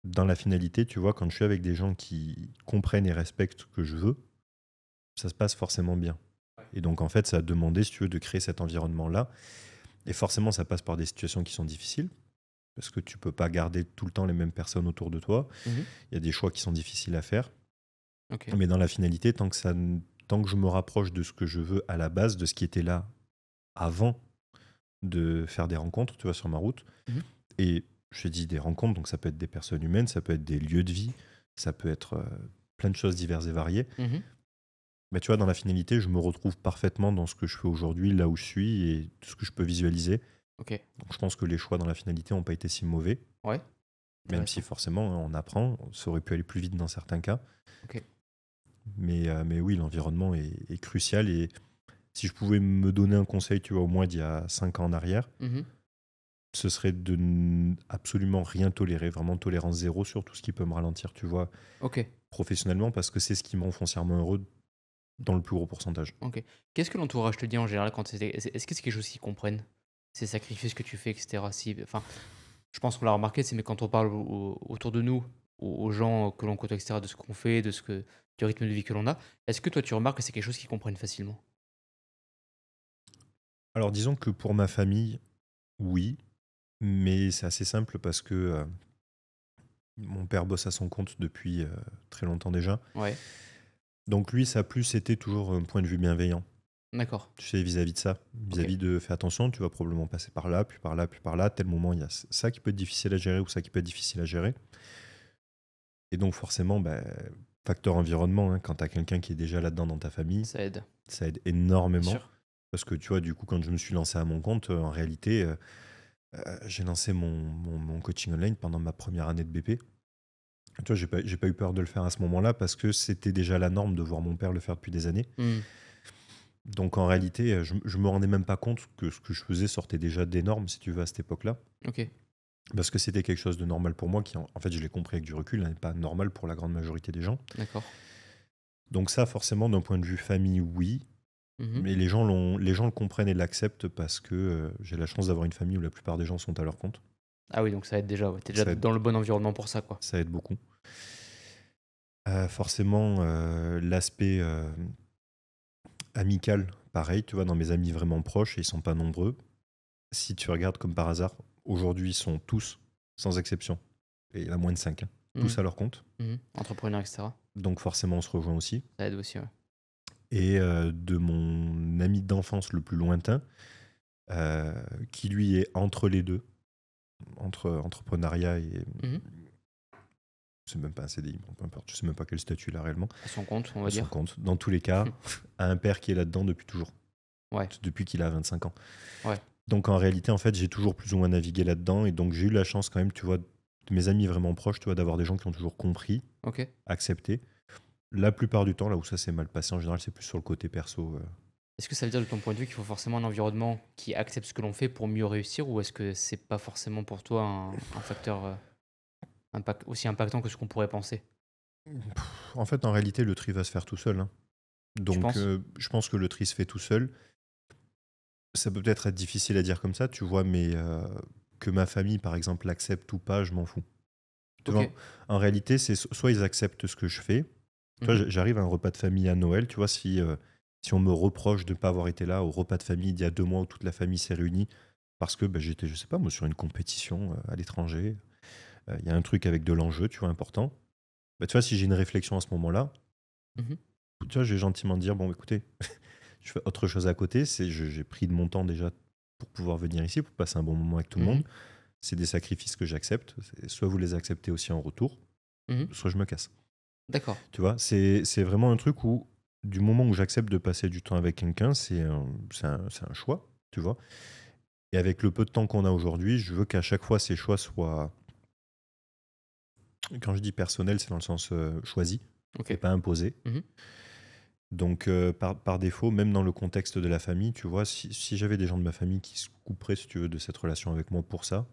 dans la finalité, tu vois, quand je suis avec des gens qui comprennent et respectent ce que je veux, ça se passe forcément bien. Et donc, en fait, ça a demandé, si tu veux, de créer cet environnement-là. Et forcément, ça passe par des situations qui sont difficiles, parce que tu peux pas garder tout le temps les mêmes personnes autour de toi. Mhm. Il y a des choix qui sont difficiles à faire. Ok. Mais dans la finalité, tant que je me rapproche de ce que je veux à la base, de ce qui était là avant de faire des rencontres, tu vois, sur ma route, Mhm. et je te dis des rencontres, donc ça peut être des personnes humaines, ça peut être des lieux de vie, ça peut être plein de choses diverses et variées. Mhm. Mais tu vois, dans la finalité, je me retrouve parfaitement dans ce que je fais aujourd'hui, là où je suis et tout ce que je peux visualiser. Ok. Donc je pense que les choix dans la finalité n'ont pas été si mauvais, Ouais. même si Intéressant. forcément on apprend, ça aurait pu aller plus vite dans certains cas. Ok. Mais oui, l'environnement est crucial. Et si je pouvais me donner un conseil, tu vois, au moins d'il y a 5 ans en arrière, Mhm. ce serait de absolument rien tolérer, vraiment tolérance zéro sur tout ce qui peut me ralentir, tu vois, Ok. professionnellement, parce que c'est ce qui me rend foncièrement heureux dans le plus gros pourcentage. Ok. Qu'est-ce que l'entourage te dit en général quand c'est... Est-ce que c'est quelque chose qu'ils comprennent? Ces sacrifices que tu fais, etc. Si... Enfin, je pense qu'on l'a remarqué, c'est mais quand on parle autour de nous, aux gens que l'on côtoie, etc., de ce qu'on fait, du rythme de vie que l'on a, est-ce que toi tu remarques que c'est quelque chose qu'ils comprennent facilement? Alors disons que pour ma famille, oui, mais c'est assez simple parce que mon père bosse à son compte depuis très longtemps déjà. Ouais. Donc lui, ça a plus été toujours un point de vue bienveillant. D'accord. Tu sais, vis-à-vis de ça, Ok. vis-à-vis de fais attention, tu vas probablement passer par là, puis par là, puis par là. À tel moment, il y a ça qui peut être difficile à gérer ou ça qui peut être difficile à gérer. Et donc, forcément, ben, facteur environnement, hein, quand tu as quelqu'un qui est déjà là-dedans dans ta famille, Ça aide. ça aide Bien énormément. sûr. Parce que tu vois, du coup, quand je me suis lancé à mon compte, en réalité, j'ai lancé mon coaching online pendant ma première année de BP. Tu vois, j'ai pas eu peur de le faire à ce moment-là parce que c'était déjà la norme de voir mon père le faire depuis des années. Donc en réalité, je me rendais même pas compte que ce que je faisais sortait déjà des normes, si tu veux, à cette époque-là. Ok. Parce que c'était quelque chose de normal pour moi, qui en fait, je l'ai compris avec du recul, n'est pas normal pour la grande majorité des gens. D'accord. Donc ça, forcément, d'un point de vue famille, oui. Mhm. Mais les gens le comprennent et l'acceptent parce que j'ai la chance d'avoir une famille où la plupart des gens sont à leur compte. Ah oui, donc ça aide déjà. Ouais. T'es déjà Ça aide, dans le bon environnement pour ça, quoi. ça aide beaucoup. Forcément, l'aspect amical, pareil, tu vois, dans mes amis vraiment proches, et ils sont pas nombreux. Si tu regardes comme par hasard, aujourd'hui, ils sont tous, sans exception, et il y en a moins de 5, tous à leur compte. Entrepreneur, etc. Donc forcément, on se rejoint aussi. Ça aide aussi, ouais. Et de mon ami d'enfance le plus lointain, qui lui est entre les deux, entre entrepreneuriat et... C'est même pas un CDI, bon, peu importe, je sais même pas quel statut il a réellement. À son compte, on va À son dire. compte. Dans tous les cas, a un père qui est là-dedans depuis toujours. Ouais. Depuis qu'il a 25 ans. Ouais. Donc en réalité, en fait, j'ai toujours plus ou moins navigué là-dedans. Et donc j'ai eu la chance quand même, tu vois, de mes amis vraiment proches, tu vois, d'avoir des gens qui ont toujours compris, Ok. accepté. La plupart du temps, là où ça s'est mal passé, en général, c'est plus sur le côté perso. Est-ce que ça veut dire de ton point de vue qu'il faut forcément un environnement qui accepte ce que l'on fait pour mieux réussir, ou est-ce que c'est pas forcément pour toi un facteur aussi impactant que ce qu'on pourrait penser? En fait, en réalité, le tri va se faire tout seul, hein. Donc je pense que le tri se fait tout seul. Ça peut peut-être être difficile à dire comme ça, tu vois, mais que ma famille, par exemple, l'accepte ou pas, je m'en fous. Tu vois, en réalité, c'est soit ils acceptent ce que je fais. Tu vois, j'arrive à un repas de famille à Noël, tu vois, si on me reproche de ne pas avoir été là au repas de famille d'il y a 2 mois où toute la famille s'est réunie parce que j'étais, je sais pas, moi, sur une compétition à l'étranger, il y a un truc avec de l'enjeu, tu vois, important. Tu vois, si j'ai une réflexion à ce moment-là, tu vois, je vais gentiment dire, bon, écoutez, je fais autre chose à côté, j'ai pris de mon temps déjà pour pouvoir venir ici, pour passer un bon moment avec tout le monde. C'est des sacrifices que j'accepte. Soit vous les acceptez aussi en retour, soit je me casse. D'accord. Tu vois, c'est vraiment un truc où, du moment où j'accepte de passer du temps avec quelqu'un, c'est un choix, tu vois. Et avec le peu de temps qu'on a aujourd'hui, je veux qu'à chaque fois, ces choix soient... Quand je dis personnel, c'est dans le sens choisi, et pas imposé. Donc, par défaut, même dans le contexte de la famille, tu vois, si j'avais des gens de ma famille qui se couperaient, si tu veux, de cette relation avec moi pour ça,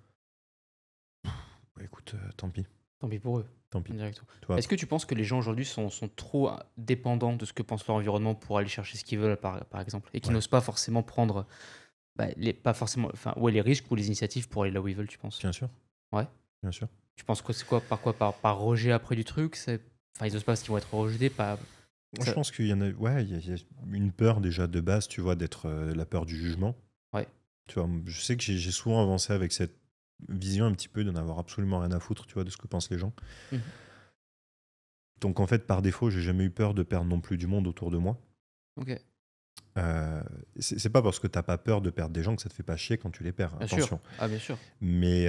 écoute, tant pis. Tant pis pour eux. Tant pis. Est-ce que tu penses que les gens aujourd'hui sont trop dépendants de ce que pense leur environnement pour aller chercher ce qu'ils veulent, par exemple, et qui n'osent pas forcément prendre les risques ou les initiatives pour aller là où ils veulent, tu penses? Bien sûr. Ouais. Bien sûr. Tu penses que c'est quoi? Par rejet après du truc? Ils n'osent pas parce qu'ils vont être rejetés. Je pense qu'il y en a, il y a une peur déjà de base, tu vois, d'être la peur du jugement. Ouais. Tu vois, je sais que j'ai souvent avancé avec cette vision un petit peu d'en avoir absolument rien à foutre, tu vois, de ce que pensent les gens. Donc en fait, par défaut, j'ai jamais eu peur de perdre non plus du monde autour de moi. Ok. C'est pas parce que t'as pas peur de perdre des gens que ça te fait pas chier quand tu les perds. Bien attention. sûr. Ah, bien sûr. Mais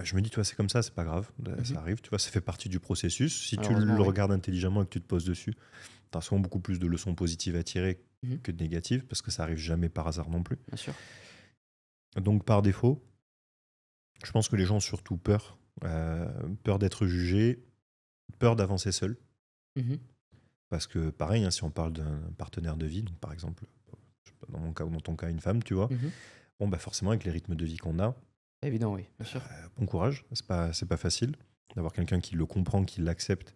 je me dis, tu vois, c'est comme ça, c'est pas grave, ça arrive, tu vois, ça fait partie du processus. Si tu le regardes intelligemment et que tu te poses dessus, tu as souvent beaucoup plus de leçons positives à tirer que de négatives, parce que ça arrive jamais par hasard non plus. Bien sûr. Donc par défaut, je pense que les gens ont surtout peur d'être jugés, peur d'avancer seul. Parce que pareil, si on parle d'un partenaire de vie, donc par exemple, je sais pas, dans mon cas ou dans ton cas, une femme, tu vois, bon, forcément, avec les rythmes de vie qu'on a, évidemment, oui, bien sûr. Bon courage, c'est pas facile d'avoir quelqu'un qui le comprend, qui l'accepte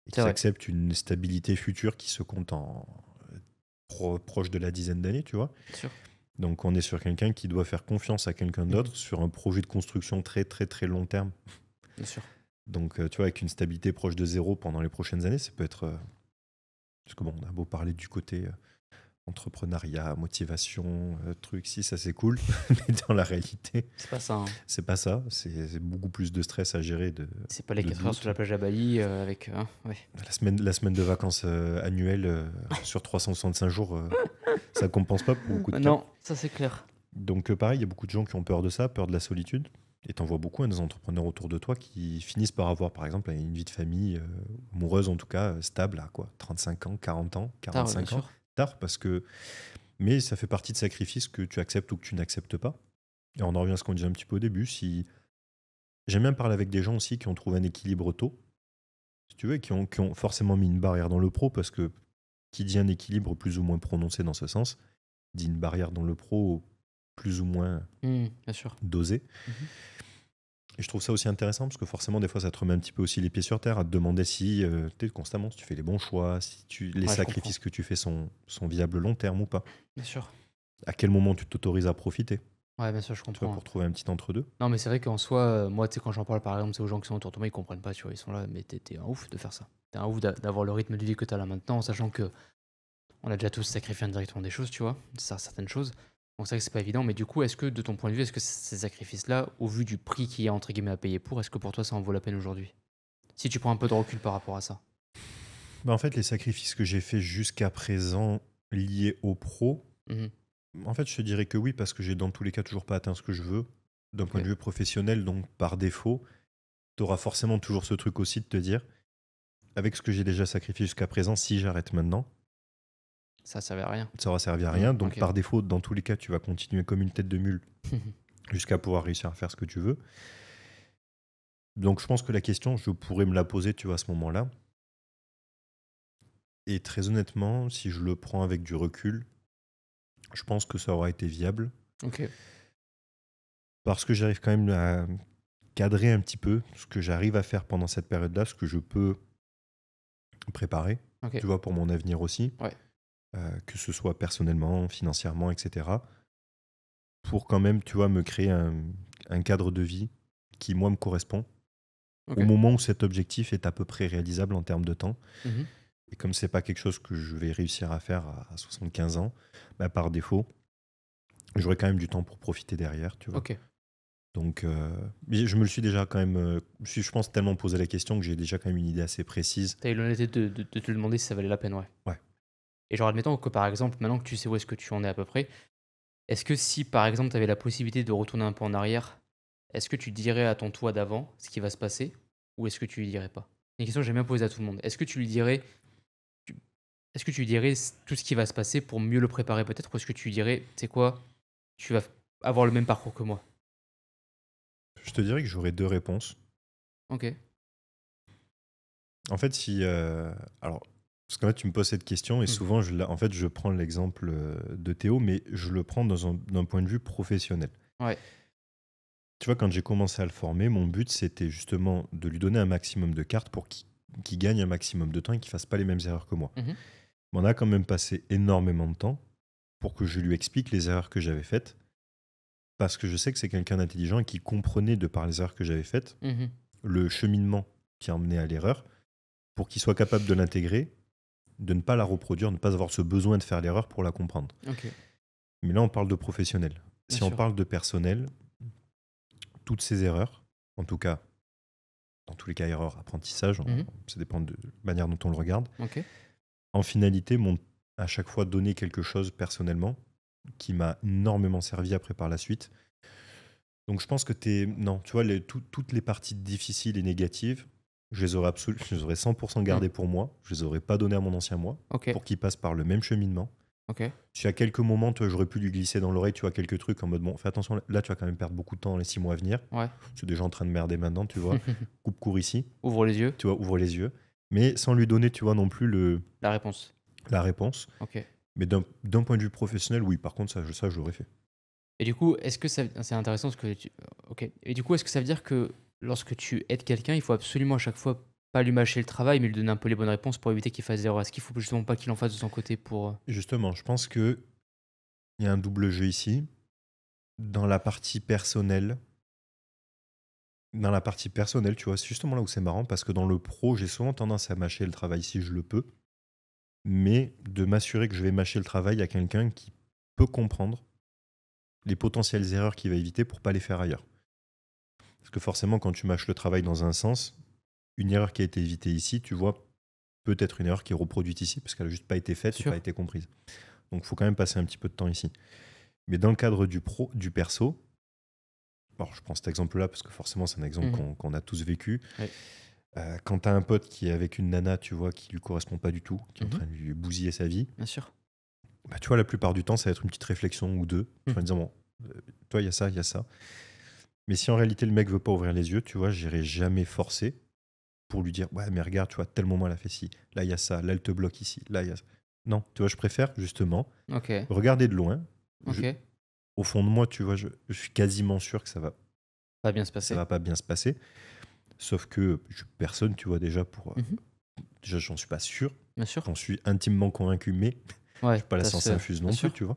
et qui accepte une stabilité future qui se compte en proche de la dizaine d'années, tu vois. Bien sûr. Donc on est sur quelqu'un qui doit faire confiance à quelqu'un d'autre sur un projet de construction très très très long terme. Bien sûr. Donc tu vois, avec une stabilité proche de 0 pendant les prochaines années, ça peut être... Parce que bon, on a beau parler du côté... entrepreneuriat, motivation, truc, si ça c'est cool, mais dans la réalité, c'est pas ça. Hein. C'est pas ça, c'est beaucoup plus de stress à gérer. C'est pas les 4 heures sur la plage à Bali avec. La semaine de vacances annuelle sur 365 jours, ça compense pas pour beaucoup de cas. Non, ça c'est clair. Donc pareil, il y a beaucoup de gens qui ont peur de ça, peur de la solitude. Et t'en vois beaucoup, des entrepreneurs autour de toi qui finissent par avoir, par exemple, une vie de famille, amoureuse en tout cas, stable à quoi 35 ans, 40 ans, Tard, bien 45 ans. sûr. Tard, parce que. Mais ça fait partie de sacrifices que tu acceptes ou que tu n'acceptes pas. Et on en revient à ce qu'on disait un petit peu au début. Si... J'aime bien parler avec des gens aussi qui ont trouvé un équilibre tôt, si tu veux, et qui ont forcément mis une barrière dans le pro, parce que qui dit un équilibre plus ou moins prononcé dans ce sens, dit une barrière dans le pro plus ou moins Bien sûr. dosée. Mhm. Et je trouve ça aussi intéressant parce que forcément, des fois, ça te remet un petit peu aussi les pieds sur terre à te demander si, constamment, si tu fais les bons choix, si les Ouais, je sacrifices que tu fais sont viables long terme ou pas. Bien sûr. À quel moment tu t'autorises à profiter, Ouais, bien sûr, je tu vois, comprends. pour trouver un petit entre-deux. Non, mais c'est vrai qu'en soi, moi, tu sais, quand j'en parle par exemple, c'est aux gens qui sont autour de moi, ils comprennent pas, tu vois. Ils sont là, mais t'es un ouf de faire ça. T'es un ouf d'avoir le rythme de vie que t'as là maintenant, en sachant que on a déjà tous sacrifié indirectement des choses, tu vois, certaines choses. Donc c'est vrai que c'est pas évident, mais du coup, est-ce que de ton point de vue, est-ce que ces sacrifices-là, au vu du prix qu'il y a entre guillemets à payer pour, est-ce que pour toi ça en vaut la peine aujourd'hui? Si tu prends un peu de recul par rapport à ça. Bah, en fait, les sacrifices que j'ai faits jusqu'à présent liés au pro, Mhm. en fait, je te dirais que oui, parce que j'ai dans tous les cas toujours pas atteint ce que je veux d'un point Ok. de vue professionnel, donc par défaut, tu auras forcément toujours ce truc aussi de te dire, avec ce que j'ai déjà sacrifié jusqu'à présent, si j'arrête maintenant, Ça servait à rien. ça aura servi à rien. Donc Ok. par défaut, dans tous les cas, tu vas continuer comme une tête de mule jusqu'à pouvoir réussir à faire ce que tu veux. Donc je pense que la question, je pourrais me la poser, tu vois, à ce moment-là. Et très honnêtement, si je le prends avec du recul, je pense que ça aura été viable. Ok. Parce que j'arrive quand même à cadrer un petit peu ce que j'arrive à faire pendant cette période-là, ce que je peux préparer, Ok. tu vois, pour mon avenir aussi. Ouais. Que ce soit personnellement, financièrement, etc. Pour quand même, tu vois, me créer un cadre de vie qui, moi, me correspond. Ok. Au moment où cet objectif est à peu près réalisable en termes de temps. Mhm. Et comme c'est pas quelque chose que je vais réussir à faire à 75 ans, bah, par défaut, j'aurai quand même du temps pour profiter derrière, tu vois. Ok. Donc, mais je me le suis déjà quand même, je pense, tellement posé la question que j'ai déjà quand même une idée assez précise. T'as eu l'honnêteté de te demander si ça valait la peine, ouais. Ouais. Et genre, admettons que par exemple, maintenant que tu sais où est-ce que tu en es à peu près, est-ce que si par exemple tu avais la possibilité de retourner un peu en arrière, est-ce que tu dirais à ton toi d'avant ce qui va se passer ou est-ce que tu lui dirais pas? C'est une question que j'aime bien poser à tout le monde. Est-ce que tu lui dirais, tu- est-ce que tu lui dirais tout ce qui va se passer pour mieux le préparer peut-être ou est-ce que tu lui dirais, tu sais quoi, tu vas avoir le même parcours que moi? Je te dirais que j'aurais deux réponses. Ok. En fait, si. Alors, parce qu'en fait, tu me poses cette question et Hmm. souvent, en fait, je prends l'exemple de Théo, mais je le prends d'un point de vue professionnel. Ouais. Tu vois, quand j'ai commencé à le former, mon but, c'était justement de lui donner un maximum de cartes pour qu'il gagne un maximum de temps et qu'il fasse pas les mêmes erreurs que moi. Mhm. Mais on a quand même passé énormément de temps pour que je lui explique les erreurs que j'avais faites, parce que je sais que c'est quelqu'un d'intelligent et qui comprenait, de par les erreurs que j'avais faites, Mhm. le cheminement qui a emmené à l'erreur, pour qu'il soit capable de l'intégrer, de ne pas la reproduire, de ne pas avoir ce besoin de faire l'erreur pour la comprendre. Ok. Mais là, on parle de professionnel. Bien Si on sûr. parle de personnel, toutes ces erreurs, en tout cas, dans tous les cas, erreurs, apprentissage, Mhm. ça dépend de la manière dont on le regarde, Ok. en finalité, m'ont à chaque fois donné quelque chose personnellement qui m'a énormément servi après par la suite. Donc je pense que non, tu vois, toutes les parties difficiles et négatives, je les aurais 100% Hmm. gardées pour moi. Je les aurais pas données à mon ancien moi Ok. pour qu'il passe par le même cheminement. Ok. Si à quelques moments, toi, j'aurais pu lui glisser dans l'oreille, tu vois, quelques trucs en mode, bon, fais attention, là, tu vas quand même perdre beaucoup de temps dans les 6 mois à venir. Ouais. C'est déjà en train de merder maintenant, tu vois. Coupe court ici, Ouvre les yeux. tu vois, ouvre les yeux. Mais sans lui donner, tu vois, non plus La réponse. la réponse. Ok. Mais d'un point de vue professionnel, oui, par contre, ça je l'aurais fait. Et du coup, est-ce que ça... C'est intéressant ce que tu... Ok. Et du coup, est-ce que ça veut dire que lorsque tu aides quelqu'un, il faut absolument à chaque fois pas lui mâcher le travail, mais lui donner un peu les bonnes réponses pour éviter qu'il fasse des erreurs? Est-ce qu'il faut justement pas qu'il en fasse de son côté pour... Justement, je pense qu'il y a un double jeu ici. Dans la partie personnelle, tu vois, c'est justement là où c'est marrant parce que dans le pro, j'ai souvent tendance à mâcher le travail si je le peux, mais de m'assurer que je vais mâcher le travail à quelqu'un qui peut comprendre les potentielles erreurs qu'il va éviter pour pas les faire ailleurs. Parce que forcément, quand tu mâches le travail dans un sens, une erreur qui a été évitée ici, tu vois, peut être une erreur qui est reproduite ici parce qu'elle n'a juste pas été faite et Sûr. pas été comprise. Donc il faut quand même passer un petit peu de temps ici. Mais dans le cadre du perso, Alors, je prends cet exemple-là parce que forcément, c'est un exemple qu'on a tous vécu. Ouais. Quand tu as un pote qui est avec une nana, tu vois, qui lui correspond pas du tout, qui est en train de lui bousiller sa vie, Bien sûr. bah, tu vois, la plupart du temps, ça va être une petite réflexion ou deux, tu vas dire, bon, toi, il y a ça, il y a ça. Mais si en réalité, le mec veut pas ouvrir les yeux, tu vois, j'irai jamais forcer pour lui dire, ouais, mais regarde, tu vois, tel moment, elle a fait ci, là, il y a ça, là, elle te bloque ici, là, il y a ça. Non, tu vois, je préfère justement Ok. regarder de loin. Ok. Au fond de moi, tu vois, je suis quasiment sûr que Ça va bien se passer. ça va pas bien se passer. Sauf que personne, tu vois, déjà, déjà, j'en suis pas sûr. Bien sûr. J'en suis intimement convaincu, mais Ouais. je suis pas la science infuse non plus, tu vois.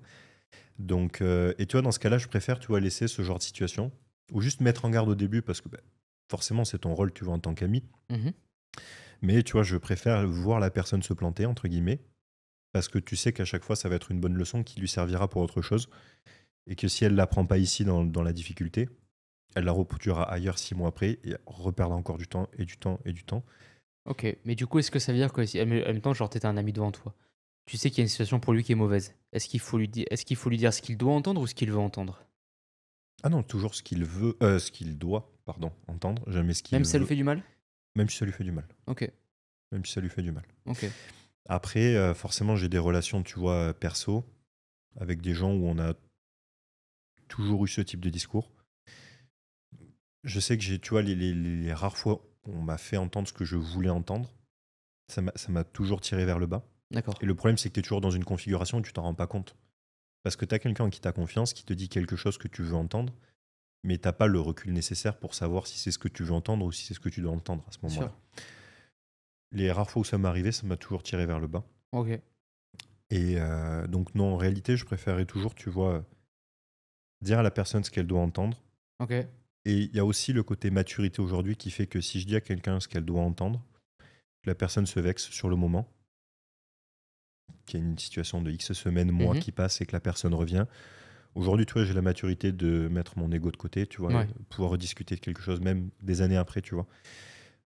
Donc, et tu vois, dans ce cas-là, je préfère, tu vois, laisser ce genre de situation ou juste mettre en garde au début parce que forcément, c'est ton rôle, tu vois, en tant qu'ami. Mais tu vois, je préfère voir la personne se planter, entre guillemets, parce que tu sais qu'à chaque fois, ça va être une bonne leçon qui lui servira pour autre chose. Et que si elle ne l'apprend pas ici dans la difficulté, elle la reproduira ailleurs 6 mois après et reperdra encore du temps et du temps et du temps. Ok. Mais du coup, est-ce que ça veut dire que si, en même temps, genre, t'es un ami devant toi, tu sais qu'il y a une situation pour lui qui est mauvaise. Est-ce qu'il faut lui dire, ce qu'il doit entendre ou ce qu'il veut entendre? Ah non, toujours ce qu'il veut, ce qu'il doit, pardon, entendre, jamais ce qu'il Même si ça lui veut, fait du mal? même si ça lui fait du mal. Ok. Même si ça lui fait du mal. Ok. Après, forcément, j'ai des relations, tu vois, perso, avec des gens où on a toujours eu ce type de discours. Je sais que j'ai, tu vois, les rares fois où on m'a fait entendre ce que je voulais entendre, ça m'a toujours tiré vers le bas. D'accord. Et le problème, c'est que tu es toujours dans une configuration où tu t'en rends pas compte. Parce que tu as quelqu'un en qui tu as confiance, qui te dit quelque chose que tu veux entendre, mais tu n'as pas le recul nécessaire pour savoir si c'est ce que tu veux entendre ou si c'est ce que tu dois entendre à ce Bien moment-là. sûr. Les rares fois où ça m'est arrivé, ça m'a toujours tiré vers le bas. Ok. Et donc, non, en réalité, je préférerais toujours, tu vois, dire à la personne ce qu'elle doit entendre. Ok. Et il y a aussi le côté maturité aujourd'hui qui fait que si je dis à quelqu'un ce qu'elle doit entendre, la personne se vexe sur le moment, qu'il y a une situation de X semaines, mois qui passe et que la personne revient. Aujourd'hui, tu vois, j'ai la maturité de mettre mon ego de côté, tu vois, Ouais. et pouvoir rediscuter de quelque chose, même des années après, tu vois.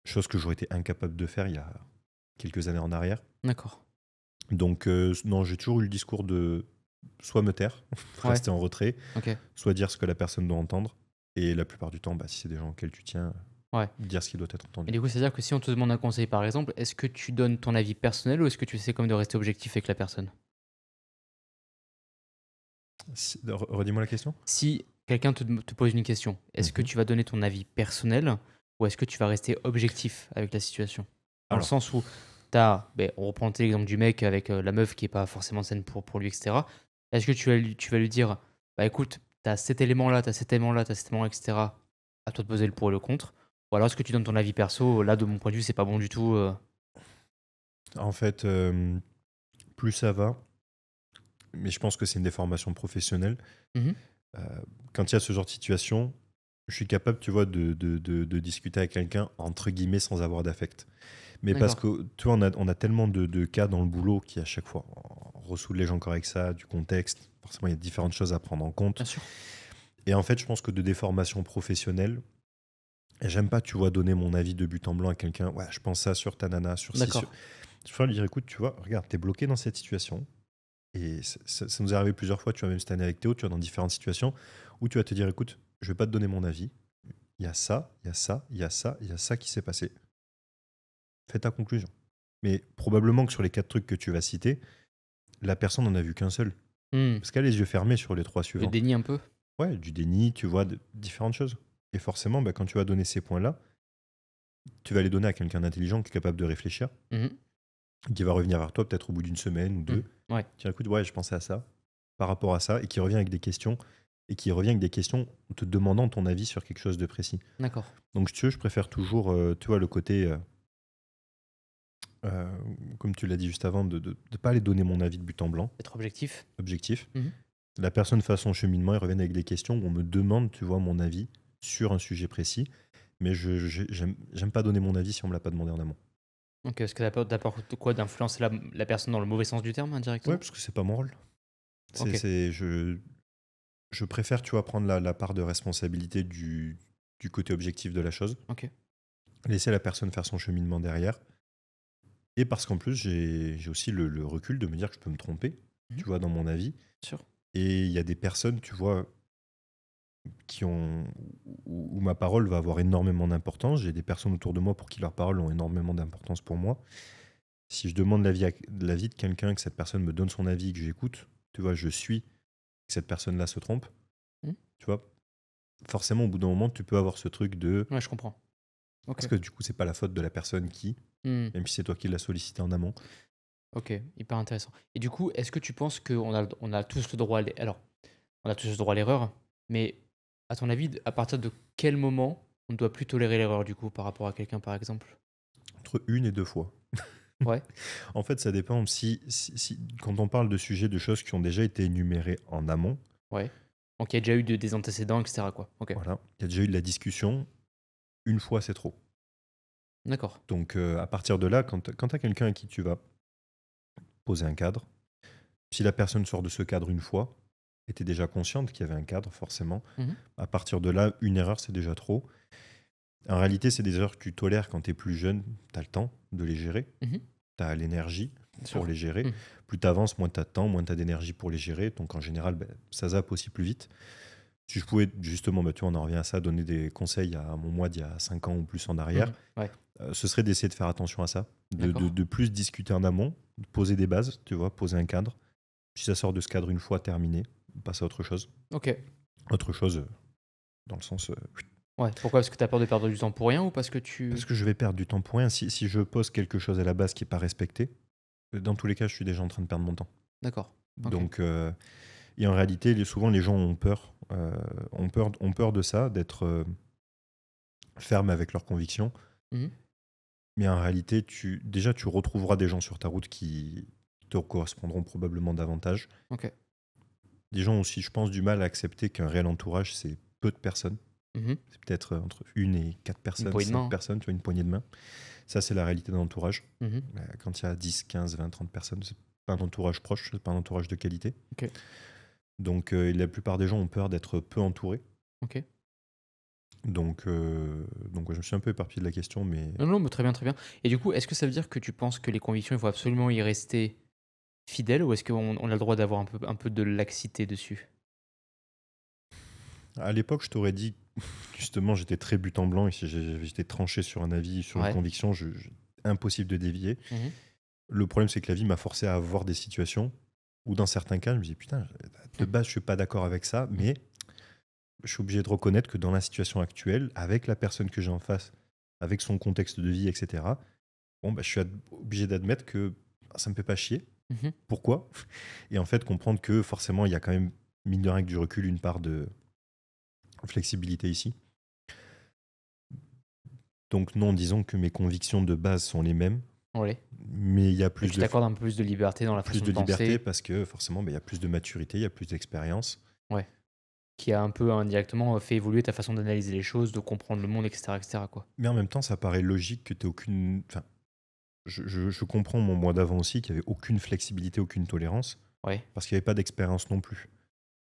Chose que j'aurais été incapable de faire il y a quelques années en arrière. D'accord. Donc, non, j'ai toujours eu le discours de soit me taire, Ouais. rester en retrait, Ok. soit dire ce que la personne doit entendre. Et la plupart du temps, bah, si c'est des gens auxquels tu tiens, Ouais. dire ce qui doit être Et entendu. du coup, c'est-à-dire que si on te demande un conseil, par exemple, est-ce que tu donnes ton avis personnel ou est-ce que tu essaies quand même de rester objectif avec la personne? Redis-moi la question. Si quelqu'un te pose une question, est-ce que tu vas donner ton avis personnel ou est-ce que tu vas rester objectif avec la situation? Dans le Alors, sens où on reprend l'exemple du mec avec la meuf qui est pas forcément saine pour lui, etc. Est-ce que tu vas lui dire, bah écoute, t'as cet élément-là, t'as cet élément-là, t'as cet élément, etc. À toi de poser le pour et le contre. Ou alors est-ce que tu donnes ton avis perso, là de mon point de vue c'est pas bon du tout. en fait, plus ça va, mais je pense que c'est une déformation professionnelle. Mhm. Euh, Quand il y a ce genre de situation, je suis capable, tu vois, de discuter avec quelqu'un, entre guillemets, sans avoir d'affect. Mais parce D'accord. que, tu vois, on a tellement de cas dans le boulot qui, à chaque fois, on ressoule les gens encore avec ça, du contexte. Forcément, il y a différentes choses à prendre en compte. Bien sûr. Et en fait, je pense que de déformation professionnelle, et j'aime pas, tu vois, donner mon avis de but en blanc à quelqu'un. Ouais, je pense ça sur ta nana, sur ci, sur. D'accord. Je préfère lui dire, écoute, tu vois, regarde, t'es bloqué dans cette situation. Et ça nous est arrivé plusieurs fois, tu vois, même cette année avec Théo, tu vois, dans différentes situations, où tu vas te dire, écoute, je vais pas te donner mon avis. Il y a ça, il y a ça, il y a ça, il y a ça qui s'est passé. Fais ta conclusion. Mais probablement que sur les 4 trucs que tu vas citer, la personne n'en a vu qu'un seul. Hmm. Parce qu'elle a les yeux fermés sur les 3 Le suivants. déni un peu. Ouais, du déni, tu vois, différentes choses. Et forcément, bah, quand tu vas donner ces points-là, tu vas les donner à quelqu'un d'intelligent qui est capable de réfléchir, Mhm. qui va revenir vers toi peut-être au bout d'une semaine ou Hmm. deux. Ouais. Tiens, écoute, ouais, je pensais à ça, par rapport à ça, et qui revient avec des questions, en te demandant ton avis sur quelque chose de précis. D'accord. Donc, si tu veux, je préfère toujours, tu vois, le côté, comme tu l'as dit juste avant, de ne pas aller donner mon avis de but en blanc, Être objectif. objectif. Mhm. La personne fait son cheminement, il revient avec des questions où on me demande, tu vois, mon avis sur un sujet précis. Mais j'aime pas donner mon avis si on me l'a pas demandé en amont. Ok, est-ce que t'as peur de quoi d'influencer la personne dans le mauvais sens du terme Ouais, indirectement? parce que c'est pas mon rôle. Ok. Je préfère, tu vois, prendre la part de responsabilité du côté objectif de la chose, Ok. laisser la personne faire son cheminement derrière. Et parce qu'en plus, j'ai aussi le recul de me dire que je peux me tromper, Mhm. tu vois, dans mon avis. Sûr. Et il y a des personnes, tu vois, où ma parole va avoir énormément d'importance. J'ai des personnes autour de moi pour qui leurs paroles ont énormément d'importance pour moi. Si je demande l'avis de quelqu'un, que cette personne me donne son avis, que j'écoute, tu vois, je suis que cette personne-là se trompe, Hmm. tu vois, forcément, au bout d'un moment, tu peux avoir ce truc de... Ouais, je comprends. Ok. Parce que du coup, c'est pas la faute de la personne qui, Hmm. même si c'est toi qui l'as sollicité en amont. Ok, hyper intéressant. Et du coup, est-ce que tu penses on a tous le droit alors, on a tous le droit à l'erreur, mais à ton avis, à partir de quel moment on ne doit plus tolérer l'erreur du coup par rapport à quelqu'un par exemple? Entre 1 et 2 fois. Ouais, En fait, ça dépend quand on parle de sujets, de choses qui ont déjà été énumérées en amont, ouais. Donc il y a déjà eu des antécédents, etc. quoi. Ok, voilà, il y a déjà eu de la discussion, 1 fois, c'est trop. d'accord. Donc, à partir de là, quand tu as quelqu'un à qui tu vas poser un cadre, si la personne sort de ce cadre 1 fois, était déjà consciente qu'il y avait un cadre, forcément, Mhm. à partir de là, une erreur, c'est déjà trop. En réalité, c'est des erreurs que tu tolères quand tu es plus jeune, tu as le temps de les gérer, Mhm. tu as l'énergie Bien pour sûr. les gérer. Mhm. Plus tu avances, moins tu as de temps, moins tu as d'énergie pour les gérer. Donc en général, ça zappe aussi plus vite. Si je pouvais justement, tu vois, on en revient à ça, donner des conseils à mon moi d'il y a 5 ans ou plus en arrière, Mhm. Ouais, ce serait d'essayer de faire attention à ça, d'accord. de plus discuter en amont, de poser des bases, tu vois, poser un cadre. Si ça sort de ce cadre 1 fois, terminé, on passe à autre chose. Ok. Autre chose, dans le sens, Ouais, pourquoi? Parce que tu as peur de perdre du temps pour rien ou parce que parce tu... que je vais perdre du temps pour rien. Si je pose quelque chose à la base qui n'est pas respecté, dans tous les cas, je suis déjà en train de perdre mon temps. D'accord. Ok. Donc, et en réalité, souvent, les gens ont peur de ça, d'être ferme avec leurs convictions. Mhm. Mais en réalité, tu retrouveras des gens sur ta route qui te correspondront probablement davantage. Ok. Des gens aussi, je pense, du mal à accepter qu'un réel entourage, c'est peu de personnes. Mhm. C'est peut-être entre 1 et 4 Une personnes, poignée de 5 main. personnes, tu vois, une poignée de main. Ça, c'est la réalité d'un entourage. Mhm. Quand il y a 10, 15, 20, 30 personnes, c'est pas un entourage proche, c'est pas un entourage de qualité. Ok. Donc, la plupart des gens ont peur d'être peu entourés. Ok. Donc ouais, je me suis un peu éparpillé de la question, mais Non, non, mais très bien, très bien. Et du coup, est-ce que ça veut dire que tu penses que les convictions, il faut absolument y rester fidèle ou est-ce qu'on a le droit d'avoir un peu de laxité dessus? à l'époque, je t'aurais dit, justement, j'étais très but en blanc et si j'étais tranché sur un avis, sur une Ouais. conviction, impossible de dévier. Mhm. Le problème, c'est que la vie m'a forcé à avoir des situations où, dans certains cas, je me dis, putain, de base, je suis pas d'accord avec ça, mais je suis obligé de reconnaître que dans la situation actuelle, avec la personne que j'ai en face, avec son contexte de vie, etc., bon, je suis obligé d'admettre que ça me fait pas chier. Mhm. Pourquoi? Et en fait, comprendre que forcément, il y a quand même, mine de rien, avec du recul, une part de flexibilité ici. Donc non, disons que mes convictions de base sont les mêmes, Ouais. mais il y a Mais tu t'accordes un peu plus de liberté dans la plus façon de de liberté penser. parce que forcément, il y a plus de maturité, il y a plus d'expérience. Ouais. Qui a un peu indirectement fait évoluer ta façon d'analyser les choses, de comprendre le monde, etc., etc., quoi. Mais en même temps, ça paraît logique que tu aucune... Enfin, je comprends mon moi d'avant aussi, qu'il n'y avait aucune flexibilité, aucune tolérance, Ouais. parce qu'il n'y avait pas d'expérience non plus.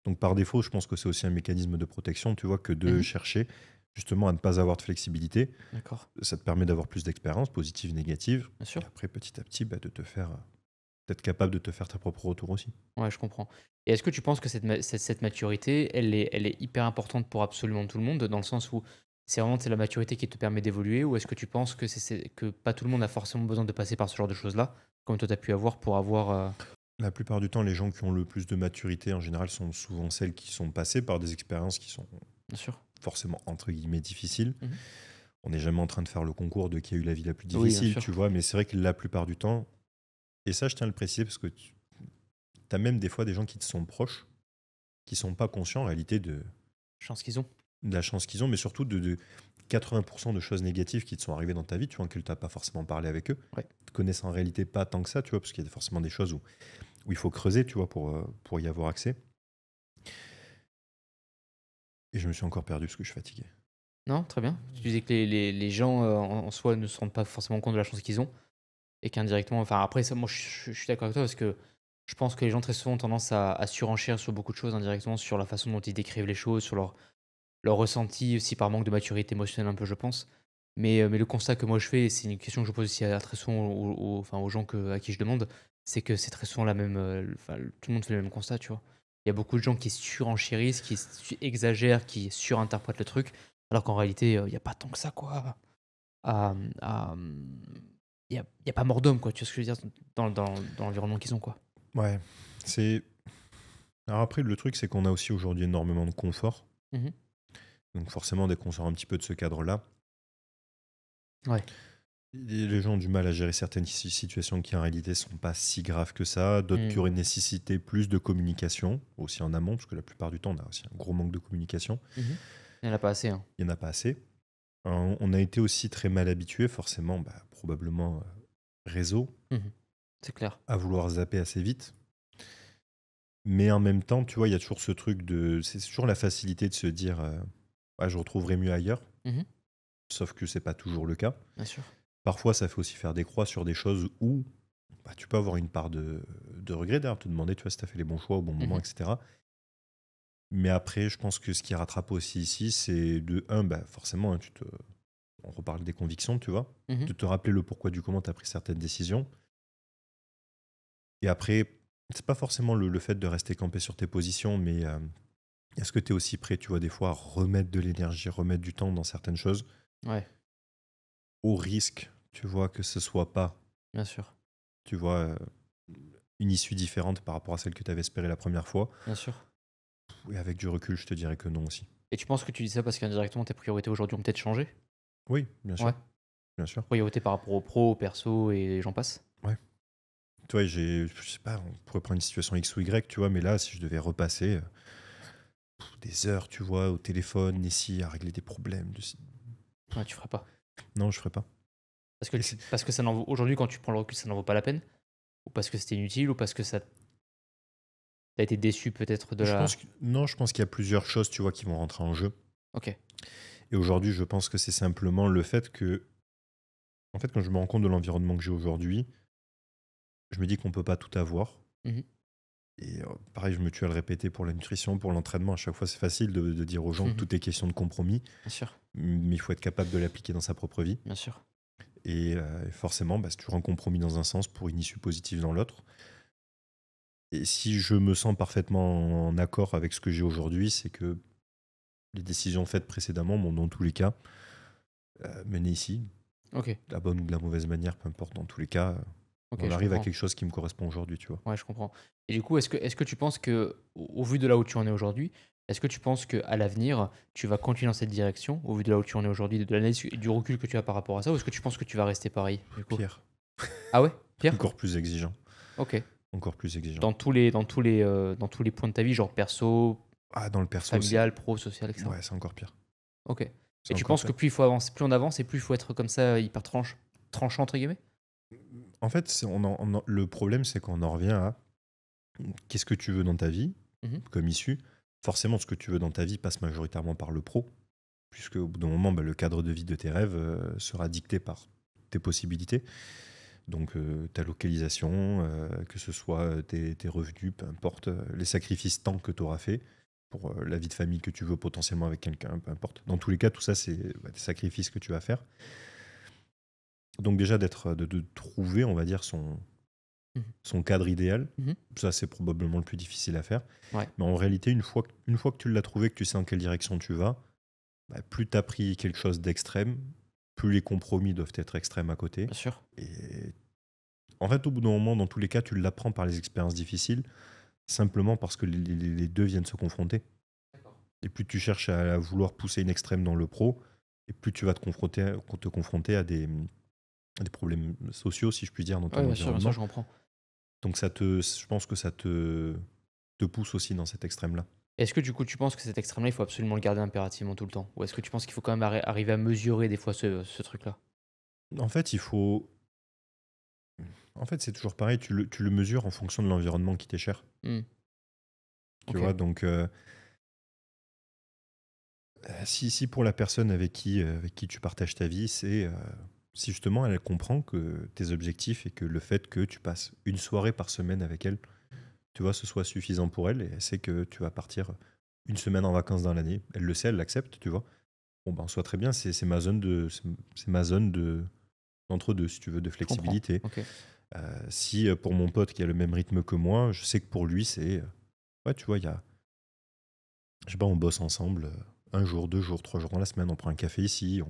Donc par défaut, je pense que c'est aussi un mécanisme de protection, tu vois, que de Mhm. chercher justement à ne pas avoir de flexibilité. D'accord. Ça te permet d'avoir plus d'expérience, positive, négative. Bien Et sûr. après, petit à petit, d'être capable de te faire ta propre retour aussi. Ouais, je comprends. Et est-ce que tu penses que cette maturité, elle est hyper importante pour absolument tout le monde, dans le sens où c'est vraiment la maturité qui te permet d'évoluer, ou est-ce que tu penses que que pas tout le monde a forcément besoin de passer par ce genre de choses-là, comme toi tu as pu avoir pour avoir... La plupart du temps, les gens qui ont le plus de maturité, en général, sont souvent celles qui sont passées par des expériences qui sont Bien sûr. forcément, entre guillemets, difficiles. Mhm. On n'est jamais en train de faire le concours de qui a eu la vie la plus Oui, bien difficile, sûr. tu vois, mais c'est vrai que la plupart du temps, et ça, je tiens à le préciser, parce que tu as même des fois des gens qui te sont proches, qui sont pas conscients en réalité Chance qu'ils ont. de la chance qu'ils ont, mais surtout de 80% de choses négatives qui te sont arrivées dans ta vie, tu vois, que tu n'as pas forcément parlé avec eux. Ouais. Ils te connaissent en réalité pas tant que ça, tu vois, parce qu'il y a forcément des choses où il faut creuser, tu vois, pour y avoir accès. Et je me suis encore perdu parce que je suis fatigué. Non, très bien. Tu disais que les gens en soi ne se rendent pas forcément compte de la chance qu'ils ont et qu'indirectement, enfin après, ça, moi je suis d'accord avec toi parce que je pense que les gens très souvent ont tendance à surenchérir sur beaucoup de choses indirectement, sur la façon dont ils décrivent les choses, sur leur ressenti aussi par manque de maturité émotionnelle un peu, je pense. Mais le constat que moi je fais, et c'est une question que je pose aussi très souvent enfin, aux gens à qui je demande, c'est que c'est très souvent la même, enfin, tout le monde fait le même constat, tu vois. Il y a beaucoup de gens qui surenchérissent, qui exagèrent, qui surinterprètent le truc, alors qu'en réalité, il y a pas tant que ça, quoi, à il y a pas mort d'homme, quoi, tu vois ce que je veux dire? Dans l'environnement qu'ils ont, quoi. Ouais, c'est. Alors après, le truc, c'est qu'on a aussi aujourd'hui énormément de confort. Mmh. Donc forcément, dès qu'on sort un petit peu de ce cadre-là, Ouais. les gens ont du mal à gérer certaines situations qui en réalité sont pas si graves que ça, d'autres qui Mmh. auraient nécessité plus de communication, aussi en amont, parce que la plupart du temps, on a aussi un gros manque de communication. Mmh. Il y en a pas assez, hein. Il n'y en a pas assez. On a été aussi très mal habitués, forcément, probablement réseau, Mmh. C'est clair. à vouloir zapper assez vite. Mais en même temps, tu vois, il y a toujours ce truc de. C'est toujours la facilité de se dire ouais, je retrouverai mieux ailleurs. Mmh. Sauf que c'est pas toujours le cas. Bien sûr. Parfois, ça fait aussi faire des croix sur des choses où tu peux avoir une part de regret derrière, te demander, tu vois, si tu as fait les bons choix au bon moment, Mmh. etc. Mais après, je pense que ce qui rattrape aussi ici, c'est de un, forcément, hein, on reparle des convictions, tu vois, Mmh. de te rappeler le pourquoi du comment tu as pris certaines décisions. Et après, c'est pas forcément le fait de rester campé sur tes positions, mais est-ce que tu es aussi prêt, tu vois, des fois, à remettre de l'énergie, remettre du temps dans certaines choses, Ouais, au risque, tu vois, que ce soit pas, bien sûr, tu vois, une issue différente par rapport à celle que tu avais espérée la première fois. bien sûr. Et avec du recul, je te dirais que non aussi. Et tu penses que tu dis ça parce qu'indirectement tes priorités aujourd'hui ont peut-être changé? Oui, bien sûr, Ouais. bien sûr. Priorités par rapport au pro, au perso et j'en passe? Ouais. Tu vois, je sais pas, on pourrait prendre une situation X ou Y, tu vois, mais là, si je devais repasser des heures, tu vois, au téléphone, ici, à régler des problèmes, Ouais, tu ferais pas. non, je ferais pas. Et Parce que ça n'en vaut aujourd'hui quand tu prends le recul, ça n'en vaut pas la peine? Ou parce que c'était inutile? Ou parce que ça tu été déçu peut-être de la non, je pense qu'il y a plusieurs choses, tu vois, qui vont rentrer en jeu. OK. Et aujourd'hui, je pense que c'est simplement le fait que, en fait, quand je me rends compte de l'environnement que j'ai aujourd'hui, je me dis qu'on peut pas tout avoir. Mmh. Et pareil, je me tue à le répéter pour la nutrition, pour l'entraînement. À chaque fois, c'est facile de dire aux gens que Mmh. tout est question de compromis, Bien sûr, mais il faut être capable de l'appliquer dans sa propre vie. bien sûr. Et forcément, c'est toujours un compromis dans un sens pour une issue positive dans l'autre. Et si je me sens parfaitement en accord avec ce que j'ai aujourd'hui, c'est que les décisions faites précédemment m'ont dans tous les cas mené ici, OK, de la bonne ou de la mauvaise manière, peu importe. Dans tous les cas, OK, on je arrive à comprends. quelque chose qui me correspond aujourd'hui, tu vois. Ouais, je comprends. Et du coup, est-ce que tu penses que, au vu de là où tu en es aujourd'hui, est-ce que tu penses qu'à l'avenir, tu vas continuer dans cette direction, au vu de là où tu en es aujourd'hui, de l'analyse et du recul que tu as par rapport à ça, ou est-ce que tu penses que tu vas rester pareil, du coup? Pierre, Ah ouais? Pire? encore plus exigeant. OK. Encore plus exigeant. Dans tous les points de ta vie, genre perso, Ah, dans le perso, familial, pro, social, etc. ouais, c'est encore pire. OK. C'est Et tu encore penses que pire. plus il faut avancer, plus on avance et plus il faut être comme ça, hyper tranchant entre guillemets? En fait, le problème, c'est qu'on en revient à qu'est-ce que tu veux dans ta vie, Mmh. comme issue. Forcément, ce que tu veux dans ta vie passe majoritairement par le pro, puisque au bout d'un moment, le cadre de vie de tes rêves sera dicté par tes possibilités. Donc, ta localisation, que ce soit tes revenus, peu importe, les sacrifices tant que tu auras fait pour la vie de famille que tu veux potentiellement avec quelqu'un, peu importe. Dans tous les cas, tout ça, c'est des sacrifices que tu vas faire. Donc déjà, de trouver, on va dire, Mmh. son cadre idéal, Mmh. ça, c'est probablement le plus difficile à faire. Ouais, Mais en réalité, une fois que tu l'as trouvé, que tu sais dans quelle direction tu vas, plus tu as pris quelque chose d'extrême, plus les compromis doivent être extrêmes à côté. bien sûr. Et en fait, au bout d'un moment, dans tous les cas, tu l'apprends par les expériences difficiles, simplement parce que les deux viennent se confronter. Et plus tu cherches à vouloir pousser une extrême dans le pro, et plus tu vas te confronter à des problèmes sociaux, si je puis dire, dans ton Ouais, bien sûr, environnement. je comprends. Donc je pense que ça te pousse aussi dans cet extrême-là. Est-ce que du coup, tu penses que cet extrême-là, il faut absolument le garder impérativement tout le temps? Ou est-ce que tu penses qu'il faut quand même arriver à mesurer des fois ce truc-là? En fait, c'est toujours pareil, tu le mesures en fonction de l'environnement qui t'est cher. Mmh. Tu OK. vois, donc si pour la personne avec qui tu partages ta vie, si justement elle comprend que tes objectifs et que le fait que tu passes une soirée par semaine avec elle, tu vois, ce soit suffisant pour elle, et elle sait que tu vas partir une semaine en vacances dans l'année. Elle le sait, elle l'accepte, tu vois. Bon, ben, soit très bien, c'est ma zone d'entre-deux, si tu veux, de Je comprends. flexibilité. OK. Si pour mon pote qui a le même rythme que moi, je sais que pour lui, c'est Ouais, tu vois, il y a, je sais pas, on bosse ensemble 1 jour, 2 jours, 3 jours dans la semaine, on prend un café ici.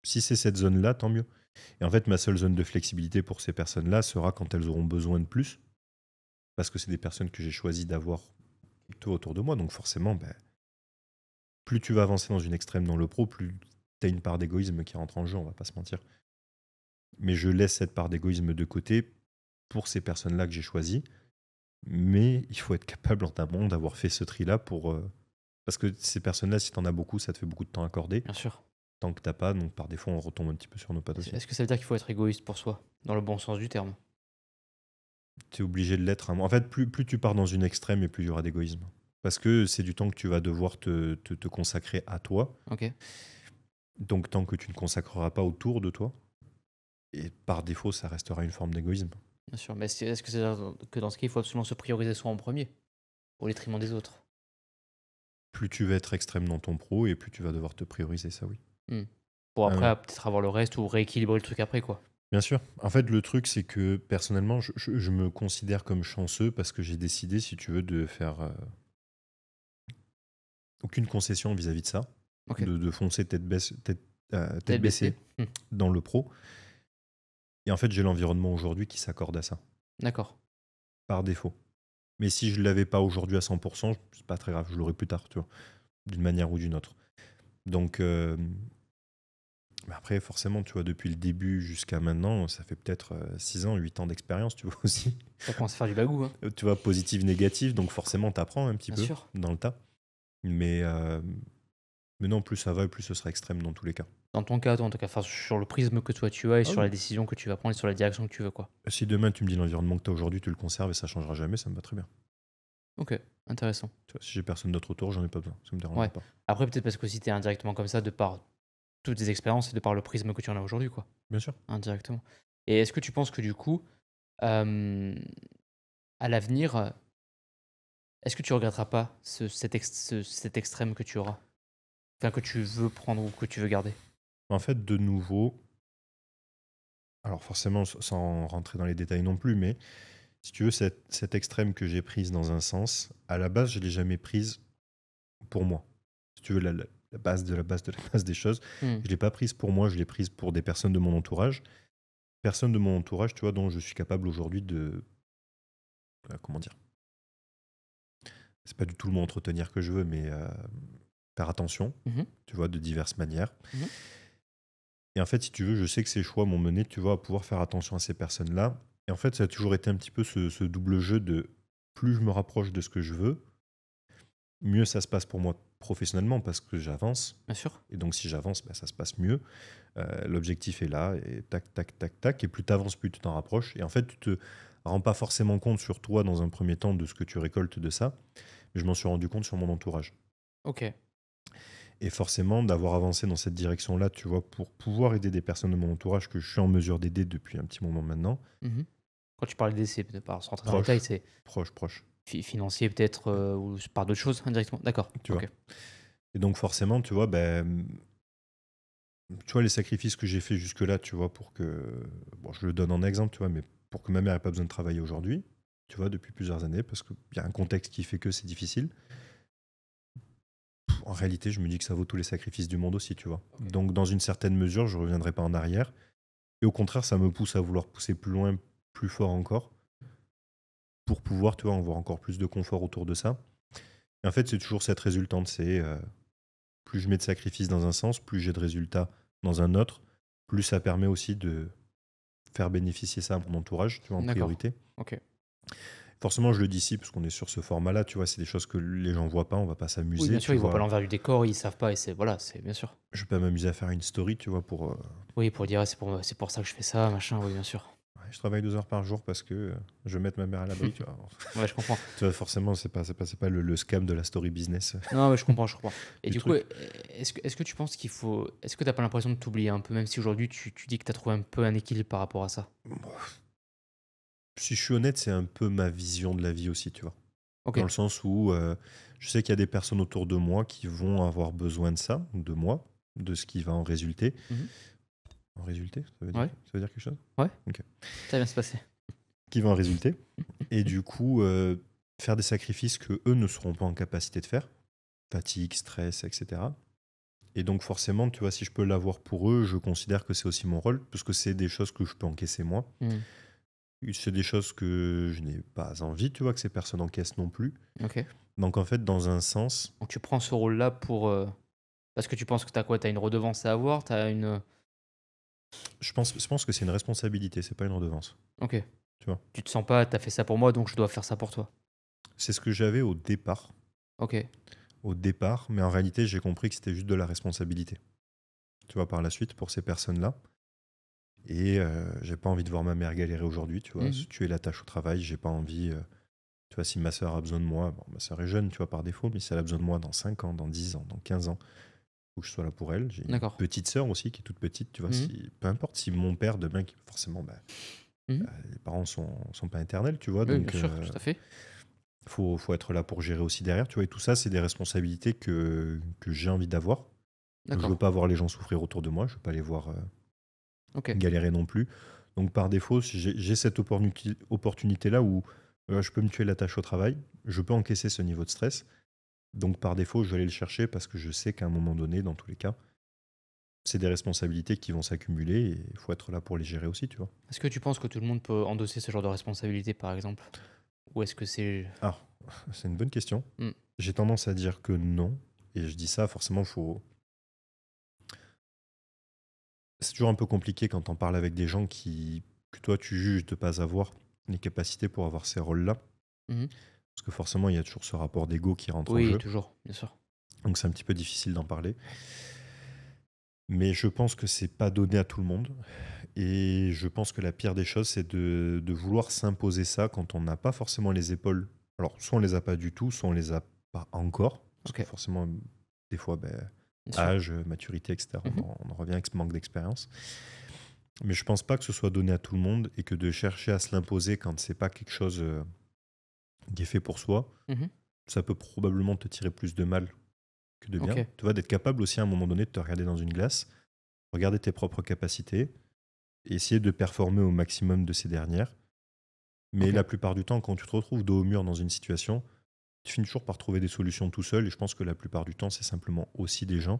Si c'est cette zone-là, tant mieux. Et en fait, ma seule zone de flexibilité pour ces personnes-là sera quand elles auront besoin de plus, parce que c'est des personnes que j'ai choisi d'avoir plutôt autour de moi. Donc forcément, ben, plus tu vas avancer dans une extrême dans le pro, plus tu as une part d'égoïsme qui rentre en jeu, on va pas se mentir. Mais je laisse cette part d'égoïsme de côté pour ces personnes-là que j'ai choisies. Mais il faut être capable en amont d'avoir fait ce tri-là pour... parce que ces personnes-là, si tu en as beaucoup, ça te fait beaucoup de temps accordé. Bien sûr. Tant que t'as pas, donc par défaut, on retombe un petit peu sur nos pattes aussi. Est-ce que ça veut dire qu'il faut être égoïste pour soi, dans le bon sens du terme? Tu es obligé de l'être. En fait, plus tu pars dans une extrême et plus il y aura d'égoïsme. Parce que c'est du temps que tu vas devoir te consacrer à toi. Ok. Donc tant que tu ne consacreras pas autour de toi, et par défaut, ça restera une forme d'égoïsme. Bien sûr. Mais est-ce que c'est-à-dire que dans ce cas, il faut absolument se prioriser soi en premier, au détriment des autres? Plus tu vas être extrême dans ton pro et plus tu vas devoir te prioriser, ça oui. Pour Ah après, ouais. peut-être avoir le reste ou rééquilibrer le truc après, quoi. Bien sûr. En fait, le truc, c'est que personnellement, je me considère comme chanceux parce que j'ai décidé, si tu veux, de faire aucune concession vis-à-vis de ça, Ok. de foncer tête Tête baissée baissée. dans le pro. Et en fait, j'ai l'environnement aujourd'hui qui s'accorde à ça, D'accord. par défaut. Mais si je ne l'avais pas aujourd'hui à 100%, c'est pas très grave, je l'aurai plus tard, tu vois, d'une manière ou d'une autre. Donc, mais après, forcément, tu vois, depuis le début jusqu'à maintenant, ça fait peut-être 6 ans, 8 ans d'expérience, tu vois aussi. Ça commence à faire du bagou, hein. Tu vois, positif, négatif, donc forcément, tu apprends un petit Bien peu sûr. dans le tas. Mais non, plus ça va et plus ce sera extrême dans tous les cas. Dans ton cas, toi, en tout cas, enfin, sur le prisme que toi tu as et Ah sur oui. la décision que tu vas prendre et sur la direction que tu veux, quoi. Si demain tu me dis l'environnement que tu as aujourd'hui, tu le conserves et ça changera jamais, ça me va très bien. Ok, intéressant. Tu vois, si j'ai personne d'autre autour, j'en ai pas besoin, ça me dérangera Ouais. pas. Après, peut-être parce que si t'es indirectement comme ça, de par toutes tes expériences et de par le prisme que tu en as aujourd'hui, quoi. Bien sûr. Indirectement. Et est-ce que tu penses que du coup, euh, à l'avenir, est-ce que tu regretteras pas cet extrême que tu auras? Enfin, que tu veux prendre ou que tu veux garder? En fait, de nouveau, alors forcément, sans rentrer dans les détails non plus, mais si tu veux, cette extrême que j'ai prise dans un sens, à la base, je ne l'ai jamais prise pour moi. Si tu veux, la base de la base de la base des choses, Hmm. je ne l'ai pas prise pour moi, je l'ai prise pour des personnes de mon entourage. Personnes de mon entourage, tu vois, dont je suis capable aujourd'hui de... comment dire? C'est pas du tout le mot entretenir que je veux, mais faire attention, Mhm. tu vois, de diverses manières. Mhm. Et en fait, si tu veux, je sais que ces choix m'ont mené, tu vois, à pouvoir faire attention à ces personnes-là. Et en fait, ça a toujours été un petit peu ce double jeu de plus je me rapproche de ce que je veux, mieux ça se passe pour moi professionnellement parce que j'avance. Bien sûr. Et donc, si j'avance, bah, ça se passe mieux. L'objectif est là, et tac, tac, tac, tac. Et plus tu avances, plus tu t'en rapproches. Et en fait, tu te rends pas forcément compte sur toi dans un premier temps de ce que tu récoltes de ça. Mais je m'en suis rendu compte sur mon entourage. Ok. Et forcément, d'avoir avancé dans cette direction-là, tu vois, pour pouvoir aider des personnes de mon entourage que je suis en mesure d'aider depuis un petit moment maintenant. Mhm. Quand tu parles d'aider, c'est peut-être pas sans rentrer dans le Proche, détail, c'est proche, financier peut-être ou par d'autres choses indirectement. D'accord. tu Ok. vois. Et donc forcément, tu vois, ben, tu vois, les sacrifices que j'ai fait jusque-là, tu vois, pour que, bon, je le donne en exemple, tu vois, mais pour que ma mère n'ait pas besoin de travailler aujourd'hui, tu vois, depuis plusieurs années, parce qu'il y a un contexte qui fait que c'est difficile. En réalité, je me dis que ça vaut tous les sacrifices du monde aussi, tu vois. Ok. Donc, dans une certaine mesure, je ne reviendrai pas en arrière. Et au contraire, ça me pousse à vouloir pousser plus loin, plus fort encore, pour pouvoir, tu vois, avoir encore plus de confort autour de ça. Et en fait, c'est toujours cette résultante, c'est plus je mets de sacrifices dans un sens, plus j'ai de résultats dans un autre, plus ça permet aussi de faire bénéficier ça à mon entourage, tu vois, en D'accord. priorité. Ok. Forcément, je le dis ici, parce qu'on est sur ce format-là, tu vois, c'est des choses que les gens voient pas, on va pas s'amuser. Oui, bien tu sûr, ils voient pas vois. l'envers du décor, ils savent pas et c'est voilà, c'est bien sûr. Je vais pas m'amuser à faire une story, tu vois, pour... Oui, pour dire ah, c'est pour ça que je fais ça, machin, oui, bien sûr. ouais, je travaille 2 heures par jour parce que je veux mettre ma mère à l'abri, tu vois. Ouais, je comprends. Tu vois, forcément, c'est pas le scam de la story business. Non, mais je comprends, je comprends. Et Du du coup, truc. est-ce que tu penses qu'il faut. Est-ce que t'as pas l'impression de t'oublier un peu, même si aujourd'hui tu dis que t'as trouvé un peu un équilibre par rapport à ça? Si je suis honnête, c'est un peu ma vision de la vie aussi, tu vois. Ok. Dans le sens où je sais qu'il y a des personnes autour de moi qui vont avoir besoin de ça, de moi, de ce qui va en résulter. Mhm. En résulter, Ouais. ça veut dire quelque chose? Ouais. Ok. Ça va bien se passer. Qui va en résulter. Et du coup, faire des sacrifices que eux ne seront pas en capacité de faire, fatigue, stress, etc. Et donc forcément, tu vois, si je peux l'avoir pour eux, je considère que c'est aussi mon rôle, parce que c'est des choses que je peux encaisser moi. C'est des choses que je n'ai pas envie, tu vois, que ces personnes encaissent non plus. Ok. Donc en fait, dans un sens, Donc tu prends ce rôle-là pour... parce que tu penses que t'as quoi? T'as une redevance à avoir? T'as une... je pense que c'est une responsabilité, c'est pas une redevance. Ok. Tu vois. Tu te sens pas, t'as fait ça pour moi, donc je dois faire ça pour toi. C'est ce que j'avais au départ. Ok. Au départ, mais en réalité, j'ai compris que c'était juste de la responsabilité. Tu vois, par la suite, pour ces personnes-là. Et j'ai pas envie de voir ma mère galérer aujourd'hui, tu vois. Tu es la tâche au travail, j'ai pas envie. Tu vois, si ma sœur a besoin de moi, bon, ma sœur est jeune, tu vois, par défaut, mais si elle a besoin de moi dans 5 ans, dans 10 ans, dans 15 ans, faut que je sois là pour elle. J'ai une D'accord. petite sœur aussi qui est toute petite, tu vois. Peu importe si mon père, demain, forcément, les parents sont pas éternels, tu vois. Oui, Donc, bien sûr, tout à fait. faut être là pour gérer aussi derrière, tu vois. Et tout ça, c'est des responsabilités que j'ai envie d'avoir. Je veux D'accord. pas voir les gens souffrir autour de moi, je veux pas les voir Ok. galérer non plus. Donc par défaut, si j'ai cette opportunité-là où je peux me tuer la tâche au travail, je peux encaisser ce niveau de stress. Donc par défaut, je vais aller le chercher parce que je sais qu'à un moment donné, dans tous les cas, c'est des responsabilités qui vont s'accumuler et il faut être là pour les gérer aussi, tu vois. Est-ce que tu penses que tout le monde peut endosser ce genre de responsabilité, par exemple? Ou est-ce que c'est... Alors, c'est une bonne question. Mm. J'ai tendance à dire que non. Et je dis ça, forcément, c'est toujours un peu compliqué quand on parle avec des gens que toi, tu juges de pas avoir les capacités pour avoir ces rôles-là. Mhm. Parce que forcément, il y a toujours ce rapport d'ego qui rentre en Oui, jeu. toujours, bien sûr. Donc c'est un petit peu difficile d'en parler. Mais je pense que c'est pas donné à tout le monde. Et je pense que la pire des choses, c'est de vouloir s'imposer ça quand on n'a pas forcément les épaules. Alors, soit on les a pas du tout, soit on les a pas encore. Parce que Ok. forcément, des fois, Bien sûr. âge, maturité, etc., Mhm. on en revient avec ce manque d'expérience. Mais je pense pas que ce soit donné à tout le monde et que de chercher à se l'imposer quand c'est pas quelque chose qui est fait pour soi, Mhm. ça peut probablement te tirer plus de mal que de bien. Ok. Tu vois, d'être capable aussi à un moment donné de te regarder dans une glace, regarder tes propres capacités, et essayer de performer au maximum de ces dernières. Mais Ok. la plupart du temps, quand tu te retrouves dos au mur dans une situation, tu finis toujours par trouver des solutions tout seul. Et je pense que la plupart du temps, c'est simplement aussi des gens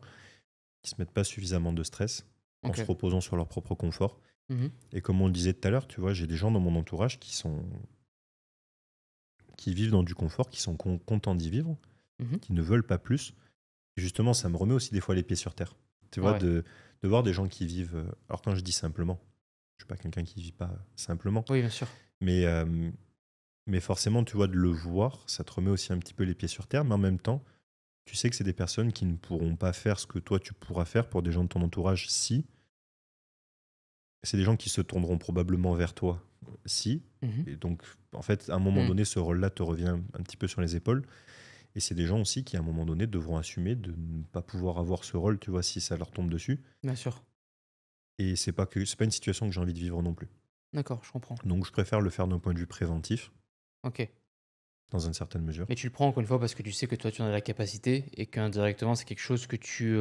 qui se mettent pas suffisamment de stress en se Ok. reposant sur leur propre confort. Mhm. Et comme on le disait tout à l'heure, tu vois, j'ai des gens dans mon entourage qui vivent dans du confort, qui sont contents d'y vivre, Mhm. qui ne veulent pas plus. Et justement, ça me remet aussi des fois les pieds sur terre. Tu vois, Ouais. de voir des gens qui vivent. Alors, quand je dis simplement, je suis pas quelqu'un qui vit pas simplement, Oui, bien sûr. mais, forcément, tu vois, de le voir, ça te remet aussi un petit peu les pieds sur terre. Mais en même temps, tu sais que c'est des personnes qui ne pourront pas faire ce que toi tu pourras faire pour des gens de ton entourage si. C'est des gens qui se tourneront probablement vers toi si. Mhm. Et donc, en fait, à un moment Mm. donné, ce rôle-là te revient un petit peu sur les épaules. Et c'est des gens aussi qui, à un moment donné, devront assumer de ne pas pouvoir avoir ce rôle, tu vois, si ça leur tombe dessus. Bien sûr. Et c'est pas une situation que j'ai envie de vivre non plus. D'accord, je comprends. Donc, je préfère le faire d'un point de vue préventif, Ok. dans une certaine mesure. Mais tu le prends encore une fois parce que tu sais que toi, tu en as la capacité et qu'indirectement, c'est quelque chose que tu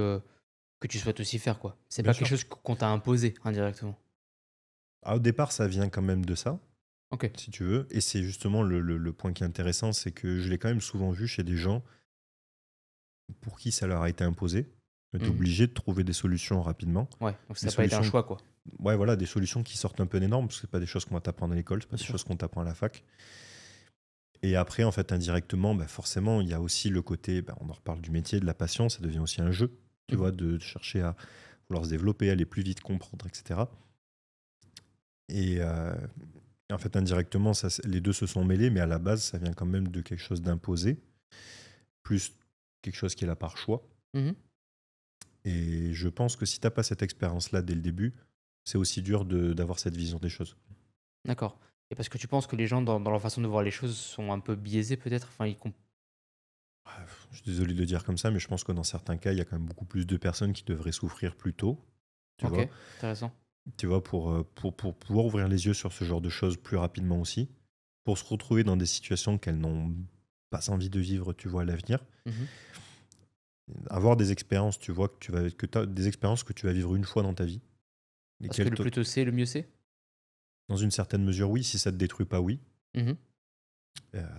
souhaites aussi faire, quoi. C'est Bien pas quelque sûr. chose qu'on t'a imposé indirectement. Ah, au départ, ça vient quand même de ça, Ok. si tu veux. Et c'est justement le point qui est intéressant, c'est que je l'ai quand même souvent vu chez des gens pour qui ça leur a été imposé, d'être Mhm. obligé de trouver des solutions rapidement. Ouais, donc ça Des n'a pas été un solutions, choix, quoi. ouais, voilà, des solutions qui sortent un peu des normes, parce que c'est pas des choses qu'on va t'apprendre à l'école, c'est pas Bien des sûr. choses qu'on t'apprend à la fac. Et après, en fait, indirectement, forcément, il y a aussi le côté, on en reparle du métier, de la passion, ça devient aussi un jeu, tu Mhm. vois, de chercher à vouloir se développer, aller plus vite, comprendre, etc. Et en fait, indirectement, les deux se sont mêlés, mais à la base, ça vient quand même de quelque chose d'imposé, plus quelque chose qui est là par choix. Mhm. Et je pense que si tu n'as pas cette expérience-là dès le début, c'est aussi dur d'avoir cette vision des choses. D'accord. Et parce que tu penses que les gens, dans leur façon de voir les choses, sont un peu biaisés, peut-être? Enfin, Je suis désolé de le dire comme ça, mais je pense que dans certains cas, il y a quand même beaucoup plus de personnes qui devraient souffrir plus tôt, tu Ok, vois. intéressant. Tu vois, pour pouvoir ouvrir les yeux sur ce genre de choses plus rapidement aussi, pour se retrouver dans des situations qu'elles n'ont pas envie de vivre, tu vois, à l'avenir. Mhm. Avoir des expériences, tu vois, t'as des expériences que tu vas vivre une fois dans ta vie. Parce que Lesquelles, le plus tôt c'est, le mieux c'est? dans une certaine mesure, oui, si ça te détruit pas, oui. Mhm.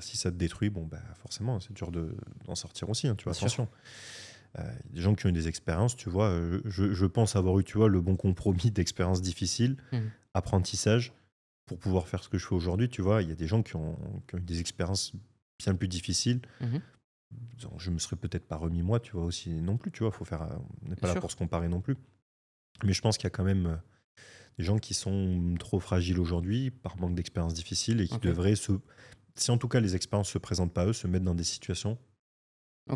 Si ça te détruit, bon, bah, forcément, c'est dur d'en sortir aussi, hein, tu vois, Bien sûr. attention. Il y a des gens qui ont eu des expériences, tu vois, je pense avoir eu, tu vois, le bon compromis d'expériences difficiles, Mhm. apprentissage, pour pouvoir faire ce que je fais aujourd'hui, tu vois. Il y a des gens qui ont eu des expériences bien plus difficiles. Mhm. Donc, je me serais peut-être pas remis moi, tu vois, aussi non plus, tu vois. Faut faire, on n'est pas Bien là sûr. pour se comparer non plus. Mais je pense qu'il y a quand même des gens qui sont trop fragiles aujourd'hui par manque d'expériences difficiles et qui Ok. devraient si en tout cas les expériences se présentent pas à eux, se mettre dans des situations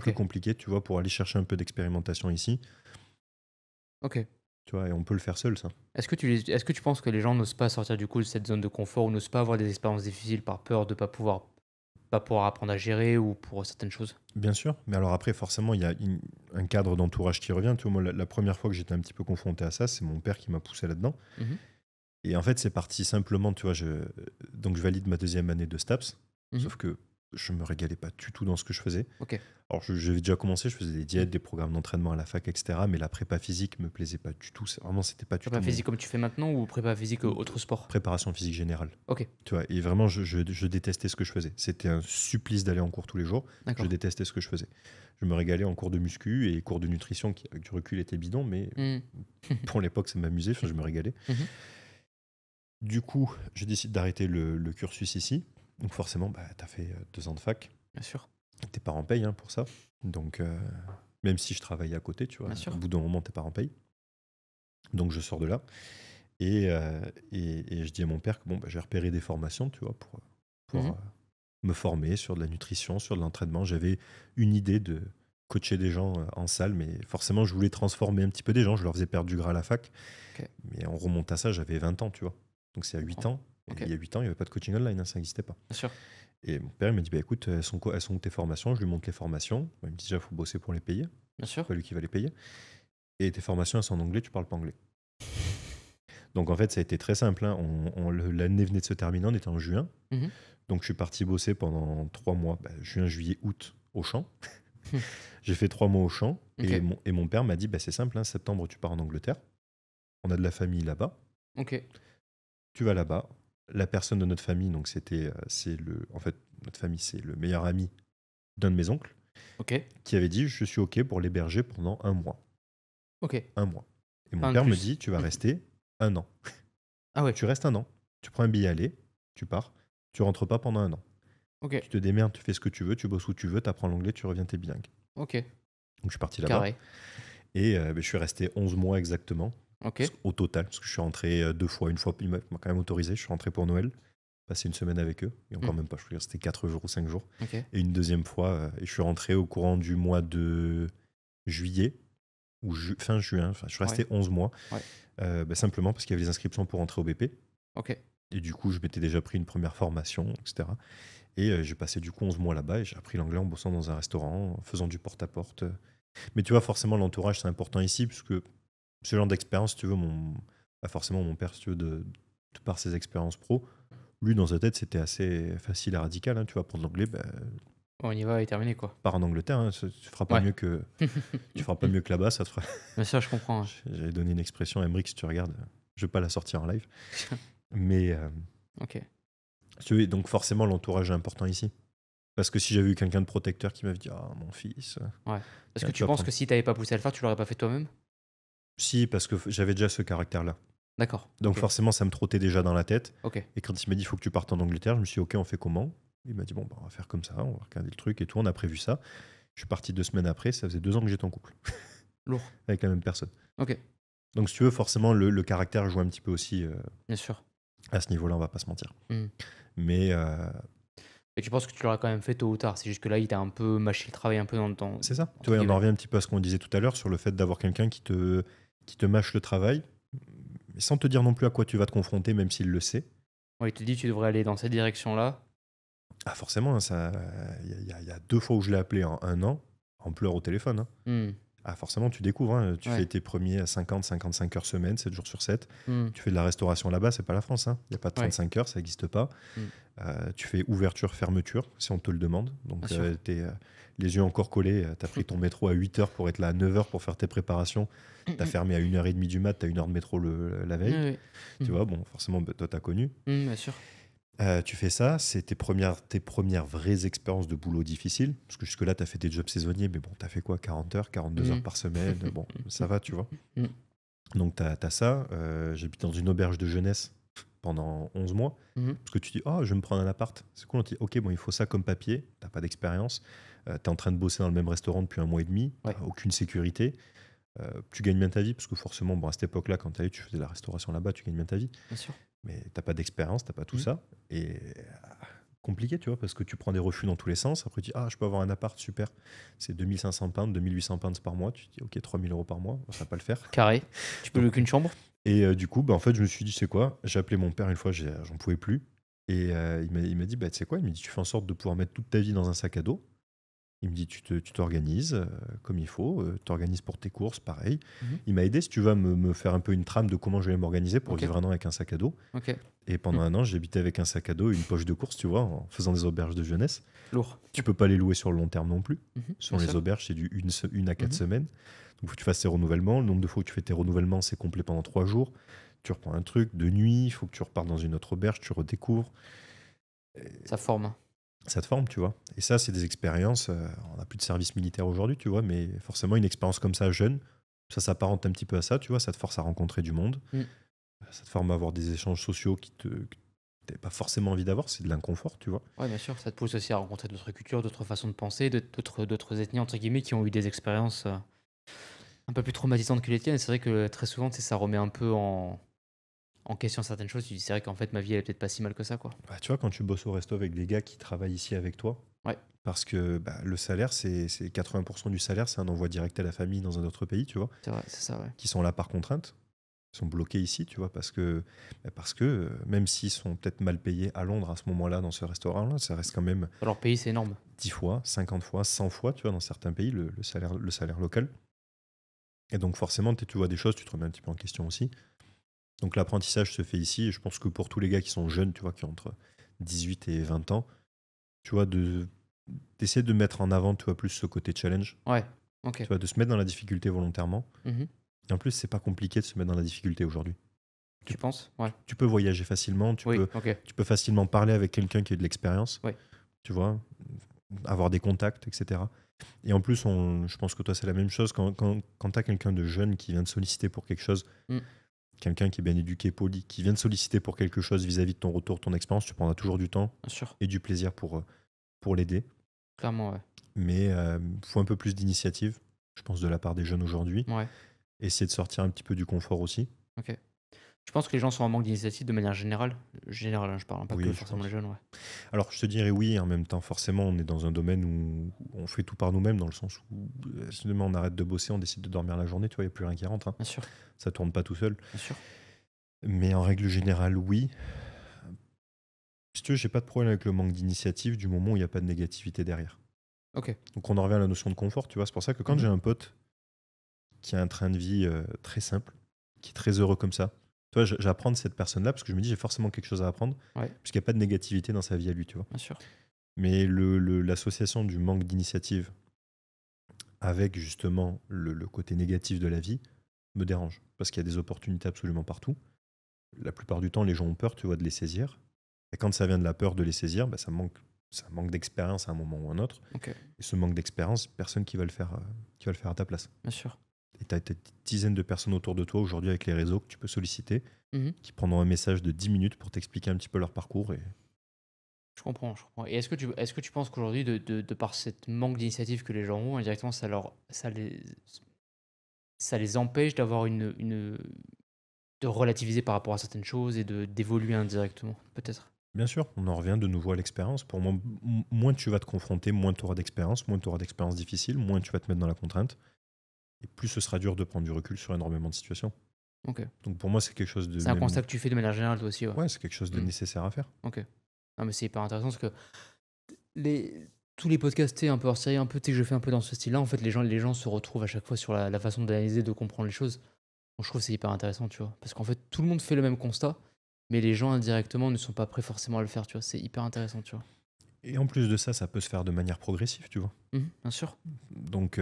plus Ok. compliquées, tu vois, pour aller chercher un peu d'expérimentation ici, Ok. tu vois, et on peut le faire seul, ça. Est-ce que tu penses que les gens n'osent pas sortir du coup de cette zone de confort ou n'osent pas avoir des expériences difficiles par peur de pas pouvoir apprendre à gérer ou pour certaines choses? Bien sûr, mais alors après, forcément, il y a un cadre d'entourage qui revient. Tu vois, moi, la première fois que j'étais un petit peu confronté à ça, c'est mon père qui m'a poussé là-dedans. Mhm. Et en fait, c'est parti simplement, tu vois, donc je valide ma 2e année de STAPS, Mhm. sauf que je me régalais pas du tout dans ce que je faisais. Ok. Alors, j'avais déjà commencé, je faisais des diètes, des programmes d'entraînement à la fac, etc. Mais la prépa physique me plaisait pas du tout. Vraiment, c'était pas du tout Prépa physique comme tu fais maintenant ou prépa physique autre sport? préparation physique générale. Ok. Tu vois, et vraiment, je détestais ce que je faisais. C'était un supplice d'aller en cours tous les jours. Je D'accord. détestais ce que je faisais. Je me régalais en cours de muscu et cours de nutrition qui, avec du recul, était bidon, mais Mhm. pour l'époque, ça m'amusait. Enfin, je me régalais. Mhm. Du coup, je décide d'arrêter le cursus ici. Donc forcément, bah, tu as fait 2 ans de fac. Bien sûr. Tes parents payent pour ça. Donc, même si je travaillais à côté, tu vois, Bien sûr. au bout d'un moment, tes parents payent. Donc, je sors de là. Et je dis à mon père que bon, bah, j'ai repéré des formations, tu vois, pour Mhm. me former sur de la nutrition, sur de l'entraînement. J'avais une idée de coacher des gens en salle, mais forcément, je voulais transformer un petit peu des gens. Je leur faisais perdre du gras à la fac. Ok. Mais on remonte à ça, j'avais 20 ans, tu vois. Donc, c'est à 8 ans. Et Ok. il y a 8 ans, il n'y avait pas de coaching online, hein, ça n'existait pas. Bien sûr. Et mon père il m'a dit, bah, écoute, elles sont où tes formations? Je lui montre les formations. Il me dit, déjà, il faut bosser pour les payer. Bien C'est sûr. pas lui qui va les payer. Et tes formations, elles sont en anglais, tu parles pas anglais. Donc en fait, ça a été très simple, hein. L'année venait de se terminer, on était en juin. Mhm. Donc je suis parti bosser pendant 3 mois, juin, juillet, août, au champ. J'ai fait 3 mois au champ. Ok. Et mon père m'a dit, c'est simple, hein, septembre, tu pars en Angleterre. On a de la famille là-bas. Ok. Tu vas là-bas. La personne de notre famille, donc en fait, notre famille, c'est le meilleur ami d'un de mes oncles, Ok. qui avait dit, je suis OK pour l'héberger pendant 1 mois. Ok. 1 mois. Et Pas mon un de père me plus. dit, tu vas rester 1 an. Ah ouais. Tu restes 1 an. Tu prends un billet aller, tu pars. Tu rentres pas pendant 1 an. Ok. Tu te démerdes, tu fais ce que tu veux, tu bosses où tu veux, tu apprends l'anglais, tu reviens, t'es bilingue. Ok. Donc je suis parti là-bas. Carré. Et je suis resté 11 mois exactement, Ok. au total, parce que je suis rentré 2 fois. Une fois, il m'a quand même autorisé, je suis rentré pour Noël, passé une semaine avec eux. Et encore même pas, je veux dire, c'était 4 jours ou 5 jours. Ok. Et une deuxième fois, et je suis rentré au courant du mois de juillet, ou fin juin, enfin, je suis resté 11 mois, simplement parce qu'il y avait les inscriptions pour rentrer au BP. Ok. Et du coup, je m'étais déjà pris une première formation, etc. Et j'ai passé du coup 11 mois là-bas et j'ai appris l'anglais en bossant dans un restaurant, en faisant du porte-à-porte. Mais tu vois, forcément, l'entourage, c'est important ici, puisque ce genre d'expérience, si tu veux, forcément, mon père, si tu veux, de par ses expériences pro, lui, dans sa tête, c'était assez facile et radical. Hein, tu vas apprendre l'anglais, On y va et terminé quoi. pars en Angleterre, hein, tu feras pas Ouais. mieux que là-bas. Ça te fera... Bien sûr, je comprends. Hein. J'avais donné une expression à Emmerich, si tu regardes, je vais pas la sortir en live. Mais Ok. donc forcément, l'entourage est important ici. Parce que si j'avais eu quelqu'un de protecteur qui m'avait dit, ah, mon fils. Ouais. Parce tiens, que tu penses que si t'avais pas poussé à le faire, tu l'aurais pas fait toi-même? Si, parce que j'avais déjà ce caractère-là. D'accord. Donc Ok. forcément, ça me trottait déjà dans la tête. Ok. Et quand il m'a dit, il faut que tu partes en Angleterre, je me suis dit, ok, on fait comment? Il m'a dit, bon, on va faire comme ça, on va regarder le truc et tout. On a prévu ça. Je suis parti 2 semaines après, ça faisait 2 ans que j'étais en couple. Lourd. Avec la même personne. Ok. Donc si tu veux, forcément, le caractère joue un petit peu aussi Bien sûr. à ce niveau-là, on va pas se mentir. Hmm. Mais Et tu penses que tu l'auras quand même fait tôt ou tard? C'est juste que là, il t'a un peu mâché le travail un peu dans le temps. c'est ça. Tu vois, on en revient un petit peu à ce qu'on disait tout à l'heure sur le fait d'avoir quelqu'un qui te mâche le travail, mais sans te dire non plus à quoi tu vas te confronter, même s'il le sait. Ouais, il te dit tu devrais aller dans cette direction-là. Ah forcément, il y a 2 fois où je l'ai appelé en 1 an, en pleurs au téléphone. Hein. Hmm. Ah forcément, tu découvres. Hein. Tu Ouais. fais tes premiers à 50-55 heures semaine, 7 jours sur 7. Hmm. Tu fais de la restauration là-bas, c'est pas la France. Hein. Il n'y a pas de 35 heures, ça n'existe pas. Tu fais ouverture, fermeture, si on te le demande. Donc t'es les yeux encore collés, tu as pris ton métro à 8 heures pour être là à 9 heures pour faire tes préparations. Tu as fermé à 1h30 du mat, tu as 1 heure de métro la veille. Oui. Tu vois, bon, forcément, toi, tu as connu. Bien sûr. Tu fais ça, c'est tes premières vraies expériences de boulot difficiles. Parce que jusque-là, tu as fait des jobs saisonniers, mais bon, tu as fait quoi? 40 heures, 42 heures par semaine. Bon, ça va, tu vois. Mm. Donc, tu as ça. J'habite dans une auberge de jeunesse pendant 11 mois. Parce que tu dis, oh, je vais me prendre un appart. C'est cool. On te dit, ok, bon, il faut ça comme papier. Tu n'as pas d'expérience. Tu es en train de bosser dans le même restaurant depuis 1 mois et demi. Ouais. Aucune sécurité. Tu gagnes bien ta vie. Parce que forcément, bon, à cette époque-là, quand tu faisais de la restauration là-bas, tu gagnes bien ta vie. Bien sûr. Mais t'as pas d'expérience, t'as pas tout ça. Et compliqué, tu vois, parce que tu prends des refus dans tous les sens. Après, tu dis, ah, je peux avoir un appart, super. C'est 2500 pounds, 2800 pounds par mois. Tu te dis, ok, 3000 euros par mois, ça va pas le faire. Carré. Tu peux louer qu'une chambre. Et du coup, en fait, je me suis dit, c'est quoi? J'ai appelé mon père une fois, j'en pouvais plus. Et il m'a dit, bah, tu sais quoi? Il m'a dit, tu fais en sorte de pouvoir mettre toute ta vie dans un sac à dos. Il me dit, tu t'organises comme il faut, t'organises pour tes courses, pareil. Il m'a aidé, si tu veux, à me faire un peu une trame de comment je vais m'organiser pour vivre 1 an avec un sac à dos. Et pendant 1 an, j'ai habité avec un sac à dos et une poche de course, tu vois, en faisant des auberges de jeunesse. Lourd. Tu peux pas les louer sur le long terme non plus. Sur les auberges, c'est du 1 à 4 semaines. Donc, il faut que tu fasses tes renouvellements. Le nombre de fois où tu fais tes renouvellements, c'est complet pendant 3 jours. Tu reprends un truc de nuit, il faut que tu repartes dans une autre auberge, tu redécouvres. Ça forme. Ça te forme, tu vois. Et ça, c'est des expériences. On n'a plus de service militaire aujourd'hui, tu vois, mais forcément, une expérience comme ça, jeune, ça s'apparente un petit peu à ça, tu vois. Ça te force à rencontrer du monde. Ça te forme à avoir des échanges sociaux que tu n'avais pas forcément envie d'avoir. C'est de l'inconfort, tu vois. Ouais, bien sûr. Ça te pousse aussi à rencontrer d'autres cultures, d'autres façons de penser, d'autres ethnies, entre guillemets, qui ont eu des expériences un peu plus traumatisantes que les tiennes. Et c'est vrai que très souvent, ça remet un peu en question certaines choses. Tu dis, c'est vrai qu'en fait, ma vie, elle est peut-être pas si mal que ça, quoi. Bah, tu vois, quand tu bosses au resto avec des gars qui travaillent ici avec toi, parce que le salaire, c'est 80% du salaire, c'est un envoi direct à la famille dans un autre pays, tu vois. C'est vrai, c'est ça, ouais. Qui sont là par contrainte, ils sont bloqués ici, tu vois, parce que même s'ils sont peut-être mal payés à Londres à ce moment-là, dans ce restaurant-là, ça reste quand même Dans leur pays, c'est énorme. 10 fois, 50 fois, 100 fois, tu vois, dans certains pays, le salaire local. Et donc forcément, tu vois des choses, tu te remets un petit peu en question aussi. Donc l'apprentissage se fait ici, et je pense que pour tous les gars qui sont jeunes, tu vois, qui ont entre 18 et 20 ans, tu vois, d'essayer de mettre en avant, tu vois, plus ce côté challenge. Ouais, ok. Tu vois, de se mettre dans la difficulté volontairement. Et en plus, c'est pas compliqué de se mettre dans la difficulté aujourd'hui. Tu penses? Ouais. Tu peux voyager facilement, tu peux facilement parler avec quelqu'un qui a de l'expérience, tu vois, avoir des contacts, etc. Et en plus, je pense que toi, c'est la même chose. Quand tu as quelqu'un de jeune qui vient te solliciter pour quelque chose, quelqu'un qui est bien éduqué, poli, qui vient te solliciter pour quelque chose vis-à-vis de ton retour, ton expérience, tu prendras toujours du temps et du plaisir pour l'aider. Clairement, ouais. Mais il faut un peu plus d'initiative, je pense, de la part des jeunes aujourd'hui. Ouais. Essayer de sortir un petit peu du confort aussi. Ok. Je pense que les gens sont en manque d'initiative de manière générale. Générale, hein, je parle, pas Oui, que je forcément pense. les jeunes, ouais. Alors, je te dirais oui, en même temps, forcément, on est dans un domaine où on fait tout par nous-mêmes, dans le sens où si demain on arrête de bosser, on décide de dormir la journée, tu vois, il n'y a plus rien qui rentre. Hein. Bien sûr. Ça tourne pas tout seul. Bien sûr. Mais en règle générale, oui. Si tu veux, j'ai pas de problème avec le manque d'initiative du moment où il n'y a pas de négativité derrière. Ok. Donc on en revient à la notion de confort, tu vois. C'est pour ça que quand j'ai un pote qui a un train de vie très simple, qui est très heureux comme ça, tu vois, j'apprends de cette personne-là parce que je me dis j'ai forcément quelque chose à apprendre, puisqu'il n'y a pas de négativité dans sa vie à lui, tu vois. Bien sûr. Mais l'association du manque d'initiative avec justement le côté négatif de la vie me dérange, parce qu'il y a des opportunités absolument partout. La plupart du temps, les gens ont peur, tu vois, de les saisir. Et quand ça vient de la peur de les saisir, ça manque d'expérience à un moment ou à un autre. Et ce manque d'expérience, personne qui va le faire à ta place. Bien sûr. Et tu as des dizaines de personnes autour de toi aujourd'hui avec les réseaux que tu peux solliciter, qui prendront un message de 10 minutes pour t'expliquer un petit peu leur parcours. Et... Je comprends. Et est-ce que tu penses qu'aujourd'hui, de par cette manque d'initiative que les gens ont, indirectement, ça les empêche d'avoir de relativiser par rapport à certaines choses et d'évoluer indirectement, peut-être? Bien sûr, on en revient de nouveau à l'expérience. Pour moi, moins tu vas te confronter, moins tu auras d'expérience, moins tu auras d'expérience difficile, moins tu vas te mettre dans la contrainte. Et plus ce sera dur de prendre du recul sur énormément de situations. Ok. Donc pour moi, c'est quelque chose de... C'est un constat que tu fais de manière générale, toi aussi, ouais. Ouais, c'est quelque chose de nécessaire à faire. Ok. Non, mais c'est hyper intéressant parce que tous les podcasts un peu hors série, un peu, que je fais un peu dans ce style-là, en fait, les gens se retrouvent à chaque fois sur la façon d'analyser, de comprendre les choses. Donc, je trouve que c'est hyper intéressant, tu vois. Parce qu'en fait, tout le monde fait le même constat, mais les gens indirectement ne sont pas prêts forcément à le faire, tu vois. C'est hyper intéressant, tu vois. Et en plus de ça, ça peut se faire de manière progressive, tu vois. Bien sûr. Donc,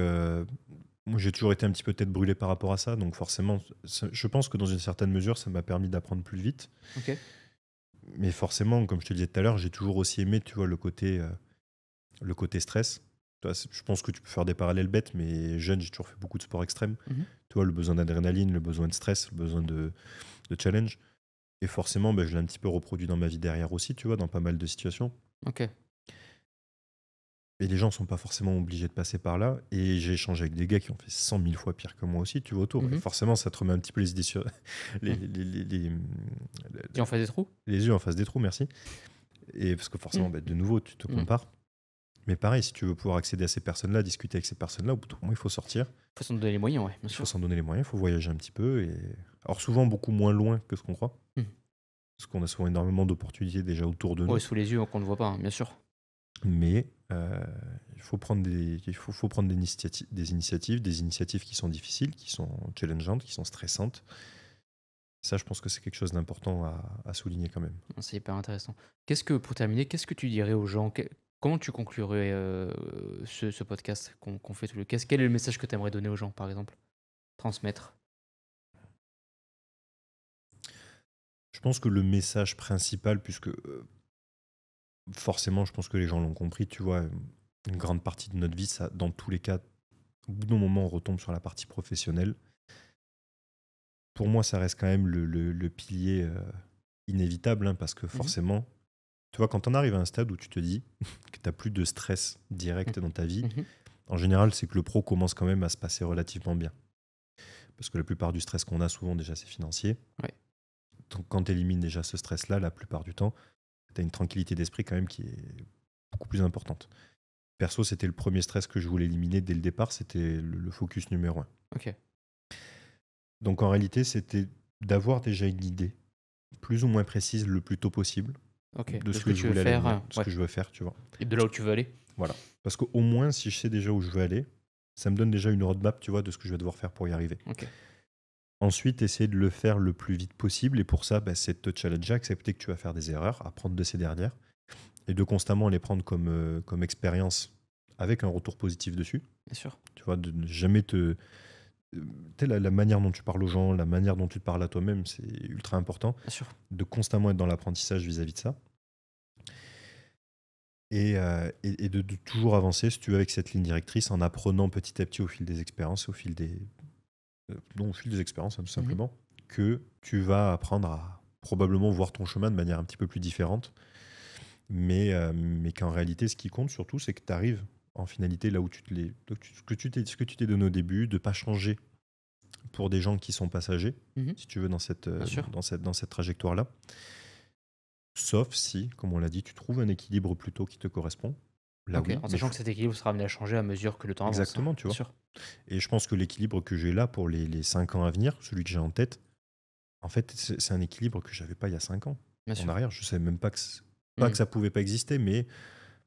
moi, j'ai toujours été un petit peu tête brûlée par rapport à ça. Donc, forcément, je pense que dans une certaine mesure, ça m'a permis d'apprendre plus vite. Ok. Mais forcément, comme je te disais tout à l'heure, j'ai toujours aussi aimé, tu vois, le côté stress. Tu vois, je pense que tu peux faire des parallèles bêtes, mais jeune, j'ai toujours fait beaucoup de sport extrême. Mhm. Tu vois, le besoin d'adrénaline, le besoin de stress, le besoin de challenge. Et forcément, je l'ai un petit peu reproduit dans ma vie derrière aussi, tu vois, dans pas mal de situations. Ok. Et les gens sont pas forcément obligés de passer par là. Et j'ai échangé avec des gars qui ont fait 100 000 fois pire que moi aussi, tu vois, autour. Et Mhm. forcément, ça te remet un petit peu les idées sur les, Mhm. les, les, les, Et on fait des trous? les yeux en face des trous, merci. Et parce que forcément, Mhm. de nouveau, tu te Mhm. compares. Mais pareil, si tu veux pouvoir accéder à ces personnes-là, discuter avec ces personnes-là, au bout d'un moment, il faut sortir. Il faut s'en donner les moyens, ouais, bien Il faut sûr. s'en donner les moyens, il faut voyager un petit peu. Alors souvent, beaucoup moins loin que ce qu'on croit. Mhm. Parce qu'on a souvent énormément d'opportunités déjà autour de nous. Ouais, sous les yeux qu'on ne voit pas, hein, bien sûr. Mais il faut prendre des initiatives qui sont difficiles, qui sont challengeantes, qui sont stressantes. Ça, je pense que c'est quelque chose d'important à souligner quand même. C'est hyper intéressant. Pour terminer, qu'est-ce que tu dirais aux gens? Comment tu conclurais ce podcast qu'on fait tous les... Quel est le message que tu aimerais donner aux gens, par exemple? Transmettre. Je pense que le message principal, puisque forcément, je pense que les gens l'ont compris, tu vois, une grande partie de notre vie, ça, dans tous les cas, au bout d'un moment, on retombe sur la partie professionnelle. Pour moi, ça reste quand même le pilier inévitable, hein, parce que forcément, tu vois, quand on arrive à un stade où tu te dis que tu n'as plus de stress direct dans ta vie, Mhm. en général, c'est que le pro commence quand même à se passer relativement bien. Parce que la plupart du stress qu'on a, souvent, déjà, c'est financier. Ouais. Donc, quand tu élimines déjà ce stress-là, la plupart du temps, tu as une tranquillité d'esprit quand même qui est beaucoup plus importante. Perso, c'était le premier stress que je voulais éliminer dès le départ, c'était le focus numéro 1. Ok. Donc, en réalité, c'était d'avoir déjà une idée plus ou moins précise le plus tôt possible Ok. de ce que je tu veux voulais à faire, l'avenir, de ce ouais. que je veux faire, tu vois. Et de là où tu veux aller. Voilà. Parce qu'au moins, si je sais déjà où je veux aller, ça me donne déjà une roadmap, tu vois, de ce que je vais devoir faire pour y arriver. Ok. Ensuite, essayer de le faire le plus vite possible. Et pour ça, c'est de te challenger, accepter que tu vas faire des erreurs, apprendre de ces dernières, et de constamment les prendre comme expérience avec un retour positif dessus. Bien sûr. Tu vois, de ne jamais te... Tu sais, la manière dont tu parles aux gens, la manière dont tu te parles à toi-même, c'est ultra important. Bien sûr. De constamment être dans l'apprentissage vis-à-vis de ça. Et de toujours avancer, si tu veux, avec cette ligne directrice, en apprenant petit à petit au fil des expériences, au fil des expériences, hein, tout simplement, que tu vas apprendre à probablement voir ton chemin de manière un petit peu plus différente. Mais qu'en réalité, ce qui compte surtout, c'est que tu arrives en finalité là où ce que tu t'es donné au début, de ne pas changer pour des gens qui sont passagers, Mhm. si tu veux, dans cette Bien sûr. trajectoire-là. Sauf si, comme on l'a dit, tu trouves un équilibre plutôt qui te correspond. Là, Ok. oui, En mais sachant que cet équilibre sera amené à changer à mesure que le temps avance. exactement, tu Bien vois. sûr. Et je pense que l'équilibre que j'ai là pour les 5 ans à venir, celui que j'ai en tête, en fait, c'est un équilibre que j'avais pas il y a 5 ans. Bien En sûr. arrière, je savais même pas que Mhm. ça pouvait pas exister, mais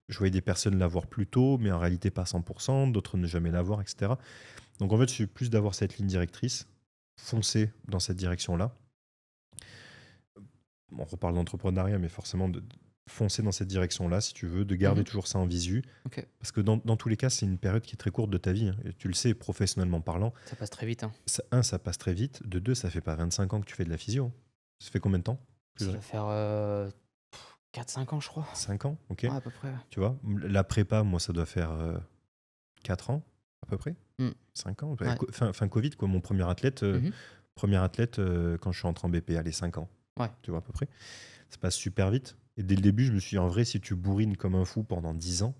je voyais des personnes l'avoir plus tôt, mais en réalité pas à 100%, d'autres ne jamais l'avoir, etc. Donc en fait, je suis plus d'avoir cette ligne directrice, foncer dans cette direction-là. On reparle d'entrepreneuriat, mais forcément de foncer dans cette direction-là, si tu veux, de garder Mhm. toujours ça en visu. Ok. Parce que dans tous les cas, c'est une période qui est très courte de ta vie. Hein. Et tu le sais, professionnellement parlant, Ça passe très vite. Hein. ça passe très vite. De deux, ça fait pas 25 ans que tu fais de la physio. Ça fait combien de temps? Ça va faire 4-5 ans, je crois. 5 ans, ok. Ouais, à peu près. Tu vois, la prépa, moi, ça doit faire 4 ans, à peu près. 5 ans. Ouais. Fin Covid, quoi. Mon premier athlète, Mhm. quand je suis entré en BP, allez, 5 ans. Ouais. Tu vois, à peu près. Ça passe super vite. Et dès le début, je me suis dit, en vrai, si tu bourrines comme un fou pendant 10 ans,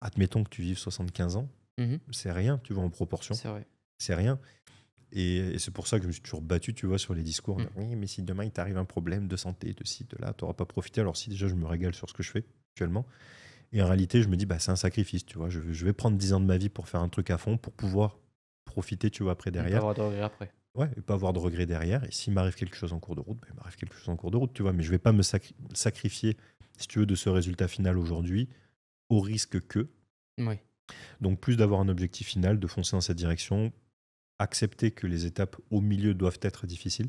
admettons que tu vives 75 ans, Mhm. c'est rien, tu vois, en proportion. C'est vrai. C'est rien. Et c'est pour ça que je me suis toujours battu, tu vois, sur les discours. De, oui, mais si demain il t'arrive un problème de santé, de ci, de là, tu n'auras pas profité. Alors si déjà je me régale sur ce que je fais actuellement. Et en réalité, je me dis, c'est un sacrifice, tu vois. Je vais prendre 10 ans de ma vie pour faire un truc à fond, pour pouvoir profiter, tu vois, après Pas derrière. avoir de regrets après. Ouais, et pas avoir de regrets derrière. Et s'il m'arrive quelque chose en cours de route, il m'arrive quelque chose en cours de route, tu vois. Mais je vais pas me sacrifier, si tu veux, de ce résultat final aujourd'hui, au risque que. Oui. Donc plus d'avoir un objectif final, de foncer dans cette direction, accepter que les étapes au milieu doivent être difficiles,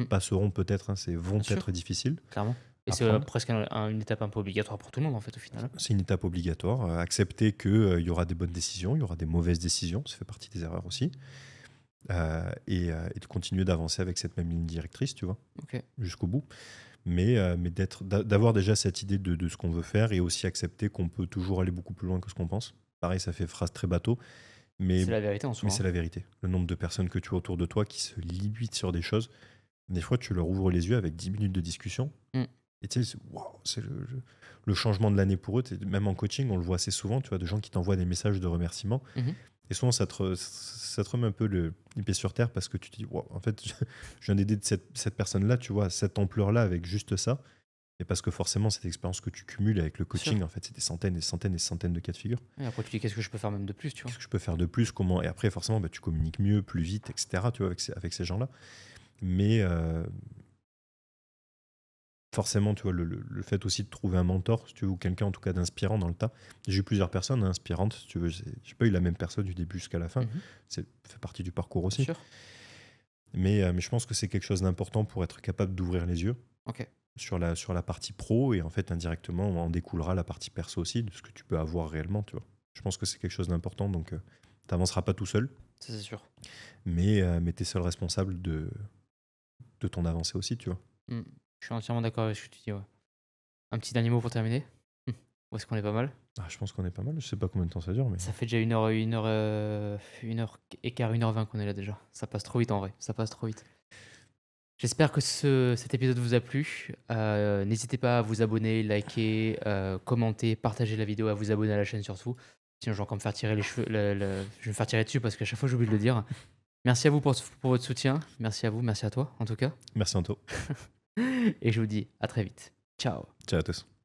passeront peut-être, hein, vont Bien être sûr. difficiles. Clairement. Et c'est presque une étape un peu obligatoire pour tout le monde, en fait, au final. C'est une étape obligatoire. Accepter qu'il y aura des bonnes décisions, il y aura des mauvaises décisions, ça fait partie des erreurs aussi. Et de continuer d'avancer avec cette même ligne directrice, tu vois, Ok. jusqu'au bout. Mais d'avoir déjà cette idée de ce qu'on veut faire et aussi accepter qu'on peut toujours aller beaucoup plus loin que ce qu'on pense. Pareil, ça fait phrase très bateau, mais C'est la vérité en soi. c'est la vérité. Le nombre de personnes que tu as autour de toi qui se limitent sur des choses, des fois, tu leur ouvres les yeux avec 10 minutes de discussion. Mm. Et tu sais, waouh, c'est le changement de l'année pour eux. Même en coaching, on le voit assez souvent, tu vois, de gens qui t'envoient des messages de remerciement. Mhm. Et souvent, ça te remet un peu les pieds sur terre parce que tu te dis, wow, en fait, je viens d'aider cette personne-là, tu vois, à cette ampleur-là avec juste ça. Et parce que forcément, cette expérience que tu cumules avec le coaching, en fait, c'est des centaines et des centaines et des centaines de cas de figure. Et après, tu dis qu'est-ce que je peux faire même de plus, tu vois. Qu'est-ce que je peux faire de plus, comment... Et après, forcément, bah, tu communiques mieux, plus vite, etc., tu vois, avec ces gens-là. Mais forcément, tu vois, le fait aussi de trouver un mentor, si tu veux, ou quelqu'un en tout cas d'inspirant dans le tas. J'ai eu plusieurs personnes inspirantes, si tu veux. J'ai pas eu la même personne du début jusqu'à la fin. Ça fait partie du parcours aussi. Bien sûr. Mais je pense que c'est quelque chose d'important pour être capable d'ouvrir les yeux Ok. sur la partie pro. Et en fait, indirectement, en découlera la partie perso aussi, de ce que tu peux avoir réellement, tu vois. Je pense que c'est quelque chose d'important. Donc, tu n'avanceras pas tout seul. Ça, c'est sûr. Mais tu es seul responsable de ton avancée aussi, tu vois. Je suis entièrement d'accord avec ce que tu dis. Ouais. Un petit dernier mot pour terminer. Où est-ce qu'on est pas mal? Je pense qu'on est pas mal. Je sais pas combien de temps ça dure. Mais... Ça fait déjà 1h et quart, 1h20 qu'on est là déjà. Ça passe trop vite en vrai. Ça passe trop vite. J'espère que cet épisode vous a plu. N'hésitez pas à vous abonner, liker, commenter, partager la vidéo, à vous abonner à la chaîne surtout. Sinon, je vais encore me faire tirer les cheveux. Je vais me faire tirer dessus parce qu'à chaque fois, j'oublie de le dire. Merci à vous pour votre soutien. Merci à vous. Merci à toi, en tout cas. Merci Anto. Et je vous dis à très vite. Ciao. Ciao à tous.